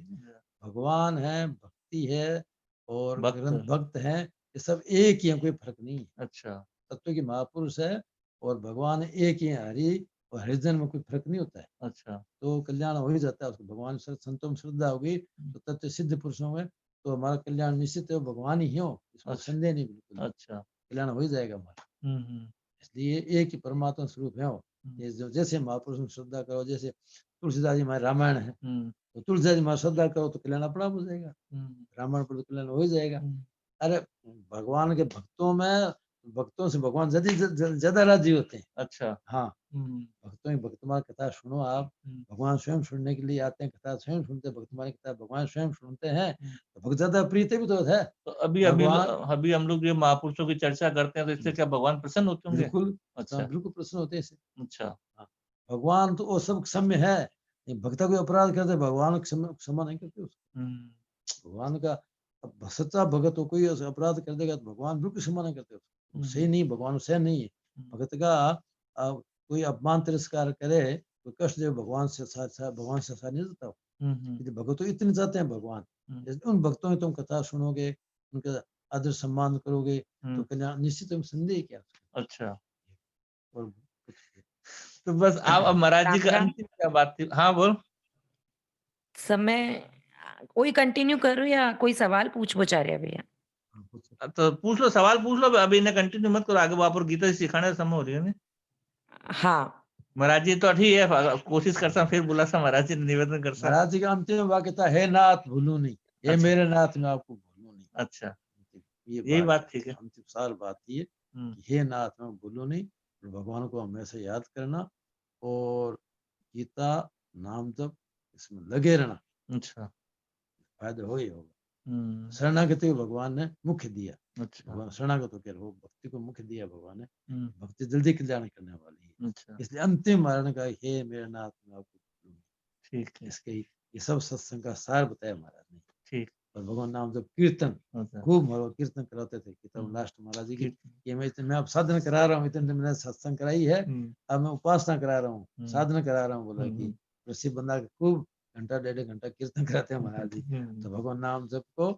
भगवान है, भक्ति है और भक्त है, ये सब एक ही है, कोई फर्क नहीं है। अच्छा। तत्व की महापुरुष है और भगवान एक ही है, हरि और हरिजन में कोई फर्क नहीं होता है। अच्छा। तो कल्याण हो ही जाता है उसको। भगवान संतों में श्रद्धा होगी तो तत्व सिद्ध पुरुषों में तो हमारा कल्याण निश्चित है, भगवान ही हो, इसमें संदेह नहीं बिल्कुल। अच्छा। कल्याण हो ही जाएगा हमारा। इसलिए एक ही परमात्मा स्वरूप है वो। ये जो जैसे महापुरुषों में श्रद्धा करो, जैसे तुलसीदास जी हमारे रामायण है, तो तुलसीदास जी हमारा श्रद्धा करो तो कल्याण अपना हो जाएगा, रामायण पर तो कल्याण हो ही जाएगा। अरे भगवान के भक्तों से भगवान ज्यादा राजी होते हैं। अच्छा। हाँ, भक्तों की भक्तमाल कथा सुनो आप, भगवान स्वयं सुनने के लिए आते हैं, कथा स्वयं सुनते हैं, भक्तमाल कथा भगवान स्वयं सुनते हैं, तो भक्त ज्यादा प्रीति भी तो है। तो अभी हम लोग ये महापुरुषों की चर्चा करते हैं, तो इससे क्या भगवान प्रसन्न होते होंगे? बिल्कुल। अच्छा। बिल्कुल प्रसन्न होते हैं इससे। अच्छा। हाँ, भगवान तो वो सब क्षम्य है, भक्त कोई अपराध करते भगवान क्षमा नहीं करते उसको। भगवान का सच्चा भगत हो, कोई अपराध कर देगा तो भगवान बिल्कुल क्षमा नहीं करते उसको। सही नहीं, भगवान सही नहीं है। भगत का कोई अपमान तिरस्कार करे, कोई कष्ट दे, भगवान से साथ नहीं देता। भगत तो इतने चाहते हैं भगवान, उन भक्तों की तुम कथा सुनोगे, उनका आदर सम्मान करोगे तो कल्याण निश्चित, तुम संदेह क्या। अच्छा। और तो बस आप अब महाराज जी का राम अंतिम क्या बात थी? हाँ बोल। समय कोई कंटिन्यू करो या कोई सवाल पूछ आर्य भैया? तो पूछ लो, सवाल पूछ लो, अभी इन्हें कंटिन्यू मत करो, आगे वहां पर गीता सिखाने का समय हो रही है ना। हाँ। महाराज जी तो ठीक है, कोशिश करता फिर बोला सा महाराज जी निवेदन कर सा। महाराज जी का अंतिम वाक्य था, हे नाथ भूलू नहीं, हे अच्छा। मेरे नाथ मैं आपको भूलू नहीं। अच्छा, ये यही बात ठीक है। अंतिम सार बात ये कि हे नाथ मैं भूलू नहीं, और भगवान को हमेशा याद करना और गीता नाम जप इसमें लगे रहना। अच्छा। फायदा हो ही होगा। शरणागति को भगवान ने मुख्य दिया। अच्छा। भगवान शरणागत होकर वो भक्ति को मुख्य दिया भगवान ने। भक्ति जल्दी कल्याण करने वाली है। अच्छा। इसलिए अंतिम मारण का हे मेरे नाथ मैं आपको भूलू नहीं। ठीक है। इसके ये सब सत्संग का सार बताया महाराज ने। ठीक। और भगवान नाम जब कीर्तन अच्छा। खूब कीर्तन कराते थे कि तब लास्ट महाराज जी की ये मैं अब साधना करा रहा हूँ, इतने मैंने सत्संग कराई है, अब मैं उपासना करा रहा हूँ, साधना करा रहा हूँ। बोला कि रस्सी बंधा के खूब घंटा 1.5 घंटा कीर्तन कराते हैं महाराज जी। तो भगवान नाम जप को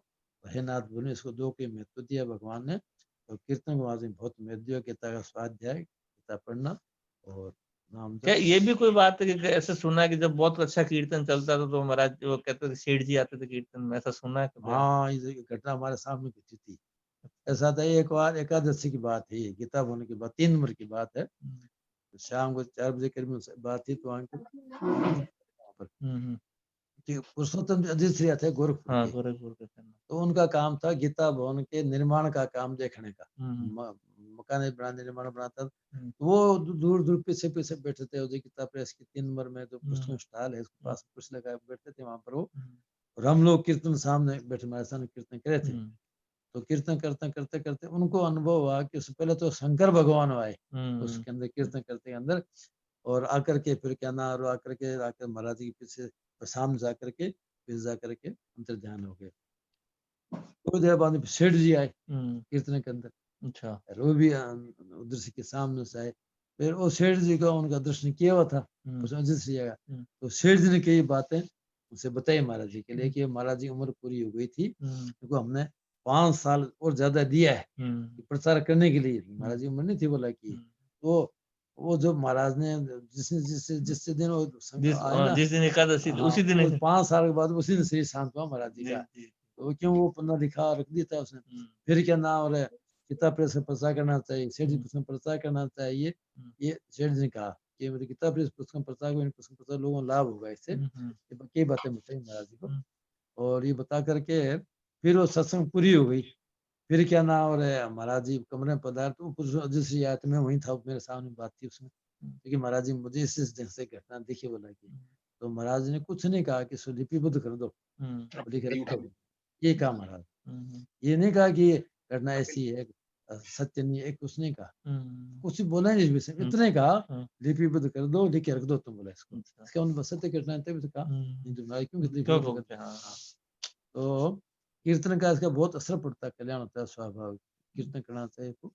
हे नाथ बोले इसको 2 के महत्व दिया भगवान ने, और कीर्तन को वहां से बहुत महत्व दिया, गीता का स्वाध्याय, गीता पढ़ना और नाम क्या जप। ये भी कोई बात है कि ऐसे सुना है कि जब बहुत अच्छा कीर्तन चलता था तो महाराज वो कहते थे सेठ जी आते थे कीर्तन में, ऐसा सुना है कभी आपने? हाँ, ये घटना हमारे सामने घटी थी। ऐसा था, एक बार एकादशी की बात है, ये गीता बोलने की बात 3 नंबर की बात है। शाम को 4 बजे करीब बात थी, तो वहाँ पर पुरुषोत्तम अधिश्री थे गोरखपुर हाँ, के, गोरखपुर के थे। तो उनका काम था गीता भवन के निर्माण का काम देखने का। हम्म, मकान निर्माण बनाता, हम्म, तो वो दूर दूर पीछे पीछे बैठे थे। उदय गीता प्रेस की 3 नंबर में जो पुस्तक स्टॉल है, उसके पास कुछ लगा बैठते थे वहां पर वो, और हम लोग कीर्तन सामने बैठे, हमारे सामने कीर्तन करे थे। तो कीर्तन करते करते करते उनको अनुभव हुआ कि उससे पहले तो शंकर भगवान आए उसके अंदर, कीर्तन करते अंदर, और आकर के फिर क्या ना, और आकर महाराज जी के पीछे सामने जाकर के फिर जाकर के अंतर ध्यान हो गए। थोड़ी देर बाद सेठ जी आए कीर्तन के अंदर, अच्छा, और वो भी उधर से के सामने से आए। फिर वो सेठ जी का उनका दर्शन किया हुआ था उस अजित सिंह जगह, तो सेठ जी ने कई बातें उनसे बताई महाराज जी के लिए कि महाराज जी उम्र पूरी हो गई थी, क्योंकि हमने 5 साल और ज्यादा दिया है प्रचार करने के लिए। महाराज जी उम्र नहीं थी बोला की, तो वो जो महाराज ने जिस दिन वो आए ना, जिस दिन एकादशी थी, उसी दिन 5 साल के बाद उसी दिन शरीर शांत हुआ महाराज जी का। तो क्यों वो पन्ना लिखा रख दिया था उसने। फिर क्या नाम और गीता प्रेस में प्रचार करना चाहिए, सेठ जी पुस्तक प्रचार करना चाहिए, ये सेठ जी ने कहा कि मेरे गीता प्रेस पुस्तक प्रचार प्रचार लोगों को लाभ होगा इससे। कई बातें बताई महाराज जी को, और ये बता करके फिर वो सत्संग पूरी हो गई। फिर क्या नाम और महाराज जी कमरे में पधार, तो पुरुष अजित सिंह आया, तो मैं वहीं था, मेरे सामने बात थी उसमें, क्योंकि महाराज जी मुझे इस ढंग से घटना दिखी बोला की, तो महाराज ने कुछ नहीं कहा कि इसको लिपिबद्ध कर दो, लिख रखो, ये कहा महाराज। ये नहीं कहा कि ये घटना ऐसी है, सत्य नहीं है, कुछ नहीं कहा, कुछ बोला नहीं इस विषय में, इतने कहा लिपिबद्ध कर दो, लिख के रख दो तुम, बोला इसको। इसके उन सत्य घटना तभी तो कहा, नहीं तो महाराज क्यों लिपिबद्ध करते हैं। तो कीर्तन का इसका बहुत असर पड़ता है, कल्याण होता है, स्वाभाविक कीर्तन करना चाहिए। तो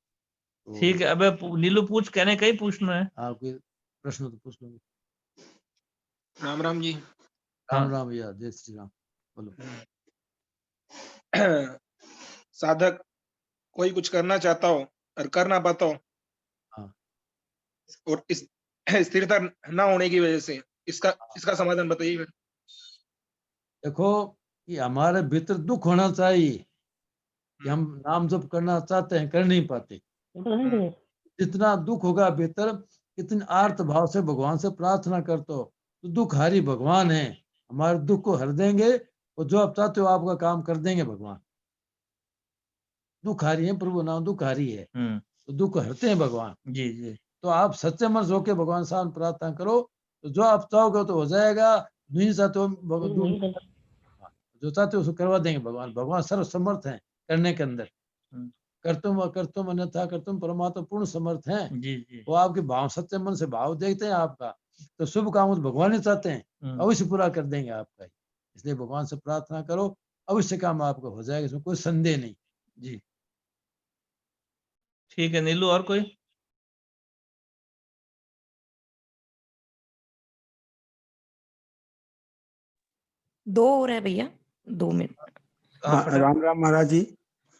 ठीक है, अबे नीलू पूछ, कहने का ही पूछना है। हाँ, कोई प्रश्न तो पूछ लोगे। राम राम जी। राम राम भैया, जय श्री राम, बोलो। साधक कोई कुछ करना चाहता हो और कर ना पाता हो, हाँ, और इस स्थिरता ना होने की वजह से इसका समाधान बताइए फिर। देखो कि हमारे भीतर दुख होना चाहिए कि हम नाम जप करना चाहते हैं, कर नहीं पाते। जितना दुख होगा भीतर, इतने आर्त भाव से भगवान से प्रार्थना करते हो, तो दुख हारी भगवान है, हमारे दुख को हर देंगे, और जो आप चाहते हो आपका काम कर देंगे भगवान। दुख हारी है प्रभु, नाम दुख हारी है, तो दुख हरते हैं भगवान। जी जी। तो आप सच्चे मन से होके भगवान सामने प्रार्थना करो, तो जो आप चाहोगे तो हो जाएगा, नहीं चाहते हो जो चाहते हो उसको करवा देंगे भगवान। भगवान सर्व समर्थ है करने के अंदर, करतुम अन्यथा करतुम, परमात्मा पूर्ण समर्थ है। जी जी। वो आपके भाव, सच्चे मन से भाव देखते हैं आपका, तो शुभ काम तो भगवान ही चाहते हैं, अवश्य पूरा कर देंगे आपका। इसलिए भगवान से प्रार्थना करो, अवश्य काम आपका हो जाएगा, इसमें कोई संदेह नहीं। जी ठीक है नीलू, और कोई? दो और है भैया, 2 मिनट। राम राम महाराज जी।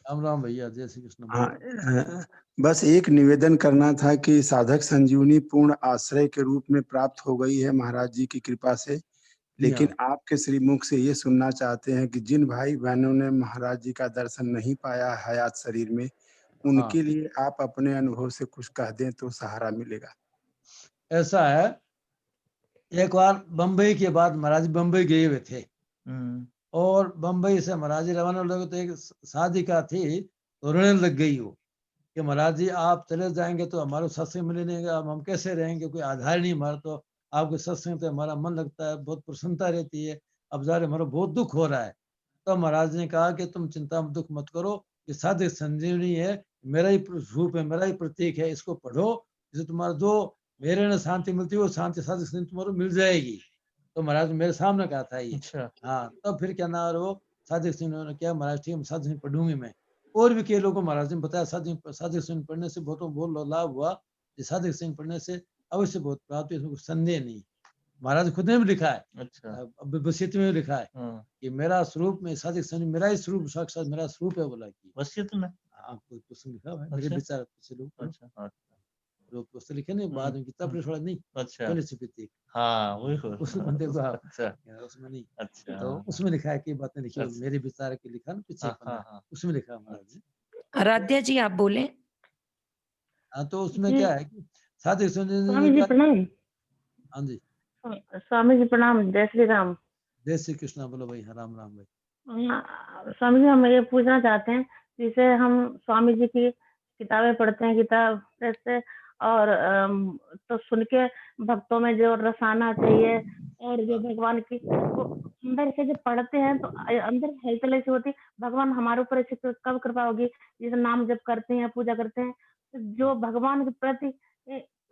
राम राम भैया, जय श्री कृष्ण। हाँ, बस एक निवेदन करना था कि साधक संजीवनी पूर्ण आश्रय के रूप में प्राप्त हो गई है महाराज जी की कृपा से, लेकिन आपके श्रीमुख से ये सुनना चाहते हैं कि जिन भाई बहनों ने महाराज जी का दर्शन नहीं पाया हयात शरीर में, उनके लिए आप अपने अनुभव से कुछ कह दें तो सहारा मिलेगा। ऐसा है, एक बार बम्बई के बाद महाराज बम्बई गए हुए थे, और बम्बई से महाराज रवाना लगे, तो एक शादी का थी, तो रोने लग गई वो कि महाराज जी आप चले जाएंगे तो हमारे सत्संग मिले नहीं, अब हम कैसे रहेंगे, कोई आधार नहीं हमारा, तो आपके सत्संग तो हमारा मन लगता है, बहुत प्रसन्नता रहती है, अब जा रहे हमारा बहुत दुख हो रहा है। तो महाराज ने कहा कि तुम चिंता दुख मत करो, ये साधक संजीवनी है, मेरा ही रूप है, मेरा ही प्रतीक है, इसको पढ़ो, जिससे तुम्हारा जो मेरे ने शांति मिलती है वो शांति साधक संजीवनी तुम्हारा मिल जाएगी। तो महाराज मेरे सामने कहा था ये। अच्छा। हाँ, तब फिर क्या ना, वो साधक संजीवनी ने क्या, महाराज ठीक है साधक संजीवनी पढ़ूंगी मैं। और भी कई लोगों को महाराज ने बताया साधक संजीवनी पढ़ने से बहुत लाभ हुआ, साधक संजीवनी पढ़ने से अवश्य बहुत प्राप्त है, इसमें कुछ संदेह नहीं। महाराज खुद ने भी लिखा है, अच्छा। अब वसीयत में भी लिखा है हाँ, कि मेरा स्वरूप में साधिक संजू मेरा ही स्वरूप साक्षात मेरा स्वरूप है बोला कि वसीयत में। हाँ पुस्तक लिखा हुआ है मेरे अच्छा। विचार से लोग अच्छा, हाँ, जो पुस्तक लिखे नहीं बाद में किताब हम्म। थोड़ा नहीं अच्छा। पहले छपी थी हाँ, वही हो। उसमें देखो आप अच्छा, उसमें नहीं अच्छा। तो उसमें लिखा है कि बातें लिखी हुई, अच्छा। मेरे विचार के लिखा ना पीछे हाँ, पन्ना हाँ, हाँ। उसमें लिखा है महाराज जी। आराध्या जी आप बोले। हाँ तो उसमें जी क्या है कि साधिक संजू स्वामी जी का प्रणाम। हाँ जी स्वामी जी प्रणाम, जय श्री राम। जय श्री कृष्णा बोलो भाई, हाँ राम राम भाई। स्वामी जी हम ये पूछना चाहते हैं, जैसे हम स्वामी जी की किताबें पढ़ते हैं किताब जैसे और तो सुन के भक्तों में जो रस आना चाहिए और जो भगवान की वो अंदर से जब पढ़ते हैं तो अंदर हलचल ऐसी होती है, भगवान हमारे ऊपर ऐसे कब कृपा होगी, जैसे नाम जब करते हैं पूजा करते हैं तो जो भगवान के प्रति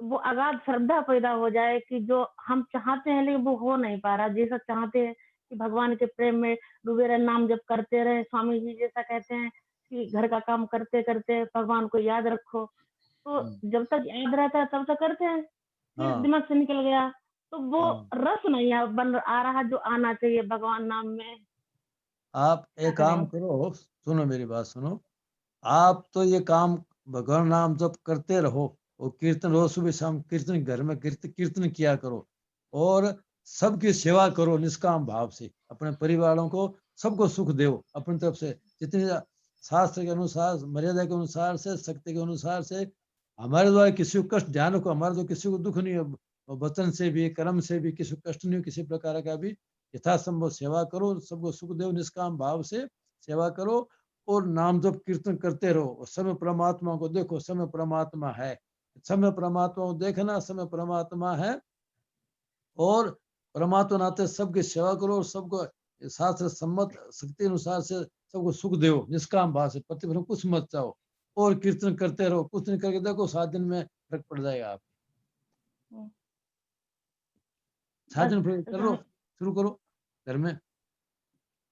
वो अगाध श्रद्धा पैदा हो जाए कि जो हम चाहते हैं लेकिन वो हो नहीं पा रहा, जैसा चाहते हैं कि भगवान के प्रेम में डूबे रहे, नाम जब करते रहे। स्वामी जी जैसा कहते हैं कि घर का काम करते करते भगवान को याद रखो, तो जब तक याद रहता है तब तक करते हैं, फिर हाँ दिमाग से निकल गया तो वो हाँ। रस नहीं बन आ रहा जो आना चाहिए भगवान नाम में। आप क्या एक काम करें? करो, सुनो मेरी बात सुनो, आप तो ये काम भगवान नाम जप करते रहो और कीर्तन रोज सुबह शाम कीर्तन घर में कीर्तन किया करो और सबकी सेवा करो निष्काम भाव से, अपने परिवारों को सबको सुख दो अपनी तरफ से जितनी शास्त्र के अनुसार मर्यादा के अनुसार से शक्ति के अनुसार से। हमारे द्वारा किसी को कष्ट, ध्यान रखो हमारे तो किसी को दुख नहीं हो, वचन से भी कर्म से भी किसी को कष्ट नहीं हो, किसी प्रकार का भी यथासंभव सेवा करो, सबको सुख दो निष्काम भाव से सेवा करो और नाम जप कीर्तन करते रहो और समय परमात्मा को देखो, समय परमात्मा है, समय परमात्मा को देखना, समय परमात्मा है और परमात्मा नाते सबकी सेवा करो और सबको शास्त्र सम्मत शक्ति अनुसार से सबको सुख दो निष्काम भाव से, प्रतिफल कुछ मत चाहो और कीर्तन करते रहो, कुछ दिन करके देखो 7 दिन में फर्क पड़ जाएगा आप। 7 दिन फिर कर लो, शुरू करो घर में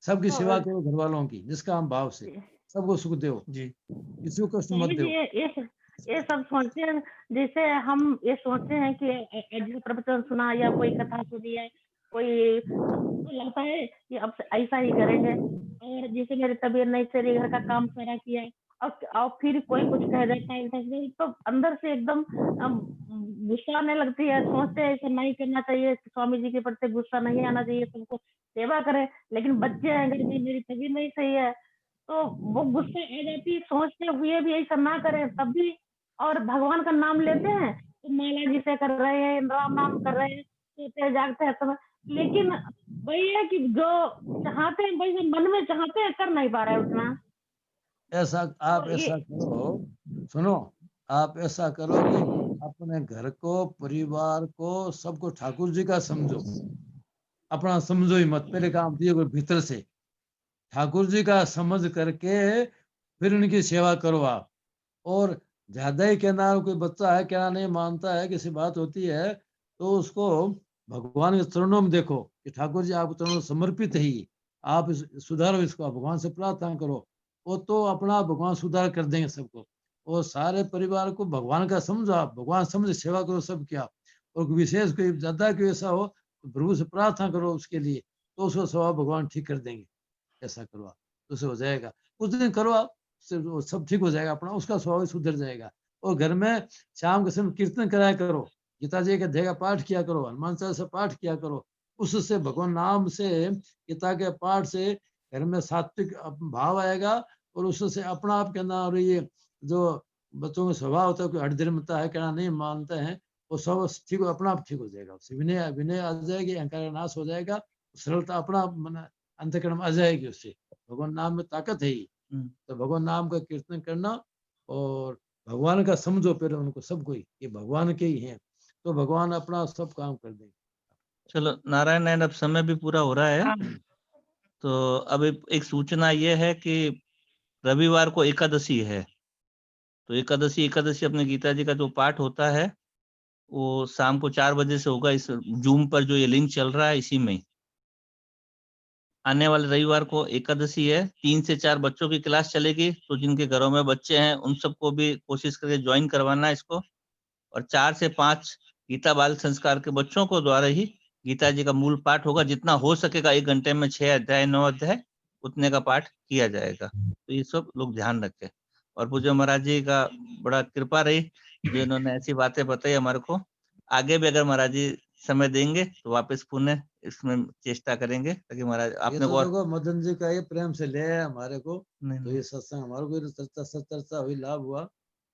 सबकी सेवा करो, घर वालों की निष्काम भाव से सबको सुख दो जी। किसी को कष्ट मत स्वामी दो। जी ये सब सोचते हैं, जैसे हम ये सोचते हैं कि जैसे प्रवचन सुना या कोई कथा सुनी है कोई, तो लगता है कि अब से ऐसा ही करेंगे, और जैसे मेरी तबीयत नहीं चल रही, घर का काम सारा किया और फिर कोई कुछ कह देता है तो अंदर से एकदम गुस्सा आने लगती है, सोचते हैं ऐसा नहीं करना चाहिए, स्वामी जी के प्रति गुस्सा नहीं आना चाहिए, सबको सेवा करें, लेकिन बच्चे हैं घर में, मेरी तबीयत नहीं सही है तो वो गुस्सा आ जाती है, सोचते हुए भी ऐसा ना करें तब भी, और भगवान का नाम लेते हैं तो माला जिसे कर रहे हैं, राम नाम कर रहे हैं, सोते जागते हैं सब, लेकिन वही है कि जो चाहते हैं वही मन में चाहते हैं कर नहीं पा रहे उतना। ऐसा आप ऐसा करो, सुनो आप ऐसा करो कि अपने घर को परिवार को सबको ठाकुर जी का समझो, अपना समझो ही मत, पहले काम दिए भीतर से ठाकुर जी का समझ करके फिर उनकी सेवा करो आप। और ज्यादा ही कहना कोई बच्चा है क्या नहीं मानता है, किसी बात होती है तो उसको भगवान के चरणों में देखो कि ठाकुर जी आप चरणों में समर्पित ही, आप सुधारो इसको, आप भगवान से प्रार्थना करो, वो तो अपना भगवान सुधार कर देंगे सबको। और सारे परिवार को भगवान का समझो, आप भगवान समझ सेवा करो सब क्या, और विशेष कोई ज्यादा कोई ऐसा हो तो प्रभु से प्रार्थना करो उसके लिए, तो उसको स्वभाव भगवान ठीक कर देंगे। ऐसा करो आप, तो उससे हो जाएगा, कुछ दिन करो आप, सब ठीक हो जाएगा, अपना उसका स्वभाव सुधर जाएगा। और घर में शाम के समय कीर्तन कराया करो, गीता जी के अध्याय का पाठ किया करो, हनुमान चालीसा पाठ किया करो, उससे भगवान नाम से गीता के पाठ से घर में सात्विक भाव आएगा और उससे अपना आप कहना, और ये जो बच्चों का स्वभाव होता है कोई हठधर्मता है कहना नहीं मानते हैं, वो सब ठीक अपना आप ठीक हो जाएगा, उससे विनय विनय आ जाएगी, अहंकार का नाश हो जाएगा, सरलता अपना मन अंतःकरण आ जाएगी उससे, भगवान नाम में ताकत है ही। तो भगवान नाम का कीर्तन करना और भगवान का समझो फिर उनको सबको ही ये भगवान के ही हैं, तो भगवान अपना सब काम कर देंगे। चलो नारायण नारायण, अब समय भी पूरा हो रहा है, तो अब एक सूचना ये है कि रविवार को एकादशी है, तो एकादशी अपने गीता जी का जो पाठ होता है वो शाम को 4 बजे से होगा, इस जूम पर जो ये लिंक चल रहा है इसी में। आने वाले रविवार को एकादशी है, 3 से 4 बच्चों की क्लास चलेगी, तो जिनके घरों में बच्चे हैं उन सबको भी कोशिश करके ज्वाइन करवाना इसको, और 4 से 5 गीता बाल संस्कार के बच्चों को द्वारा ही गीता जी का मूल पाठ होगा, जितना हो सकेगा 1 घंटे में 6 अध्याय 9 अध्याय उतने का पाठ किया जाएगा। तो ये सब लोग ध्यान रखें। और पूज्य महाराज जी का बड़ा कृपा रही जो इन्होंने ऐसी बातें बताई हमारे को। आगे भी अगर महाराज जी समय देंगे तो वापस पुनः इसमें चेष्टा करेंगे ताकि महाराज ये आपने तो को देखो मदन जी का ये प्रेम से ले आया हमारे को, नहीं, तो नहीं। ये सत्संग हमारे को चर्चा सत्चर्चा हुई, लाभ हुआ,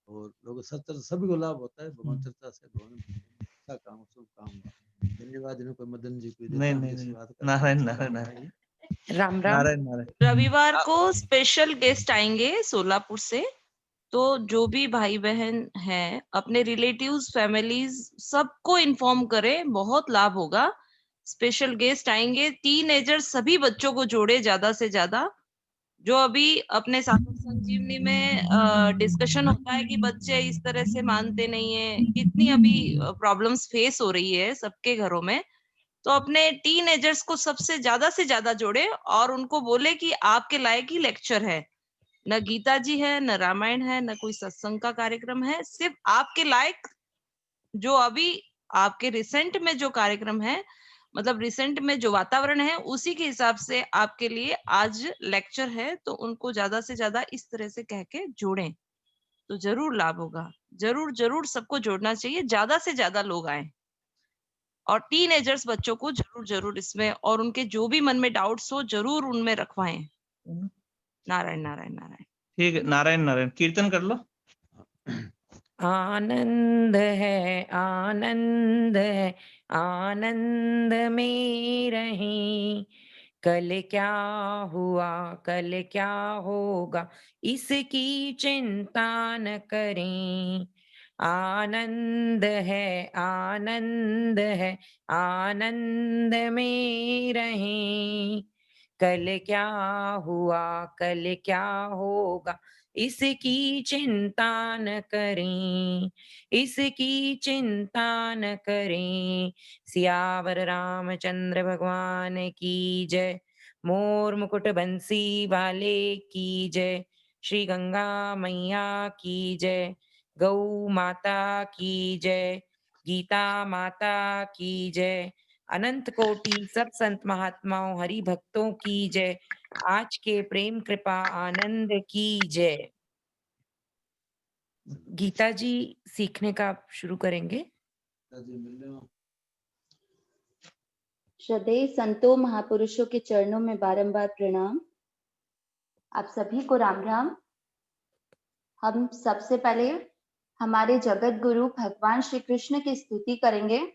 और लोग सत्चर्चा सभी को लाभ होता है भगवान चर्चा से। भगवान अच्छा काम शुभ काम हुआ। धन्यवाद इनको मदन जी को नहीं, देता नहीं, हूँ नहीं। बात नारायण, नारायण, नारायण। राम राम। नारायण, नारायण। रविवार को स्पेशल गेस्ट आएंगे सोलापुर से, तो जो भी भाई बहन हैं अपने रिलेटिव्स फैमिलीज सबको इन्फॉर्म करें, बहुत लाभ होगा। स्पेशल गेस्ट आएंगे, टीनेजर सभी बच्चों को जोड़े ज्यादा से ज्यादा। जो अभी अपने साधक संजीवनी में डिस्कशन होता है कि बच्चे इस तरह से मानते नहीं है, कितनी अभी प्रॉब्लम्स फेस हो रही है सबके घरों में, तो अपने टीनेजर्स को सबसे ज्यादा जोड़े और उनको बोले कि आपके लायक ही लेक्चर है, न गीता जी है, न रामायण है, न कोई सत्संग का कार्यक्रम है, सिर्फ आपके लायक जो अभी आपके रिसेंट में जो कार्यक्रम है, मतलब रिसेंट में जो वातावरण है उसी के हिसाब से आपके लिए आज लेक्चर है। तो उनको ज्यादा से ज्यादा इस तरह से कह के जोड़ें तो जरूर लाभ होगा। जरूर जरूर सबको जोड़ना चाहिए, ज्यादा से ज्यादा लोग आए और टीनेजर्स बच्चों को जरूर जरूर इसमें, और उनके जो भी मन में डाउट्स हो जरूर उनमें रखवाएं। नारायण नारायण नारायण। ठीक है, नारायण, नारायण। कीर्तन कर लो। आनंद है आनंद है आनंद में रहें, कल क्या हुआ कल क्या होगा इसकी चिंता न करें। आनंद है आनंद है आनंद में रहें, कल क्या हुआ कल क्या होगा इसकी चिंता न करें, इसकी चिंता न करें। सियावर रामचंद्र भगवान की जय, मोर मुकुट बंसी वाले की जय, श्री गंगा मैया की जय, गौ माता की जय, गीता माता की जय, अनंत कोटि सब संत महात्माओं हरि भक्तों की जय, आज के प्रेम कृपा आनंद की जय। गीता जी सीखने का आप शुरू करेंगे। श्रद्धेय संतों महापुरुषों के चरणों में बारंबार प्रणाम। आप सभी को राम राम। हम सबसे पहले हमारे जगत गुरु भगवान श्री कृष्ण की स्तुति करेंगे।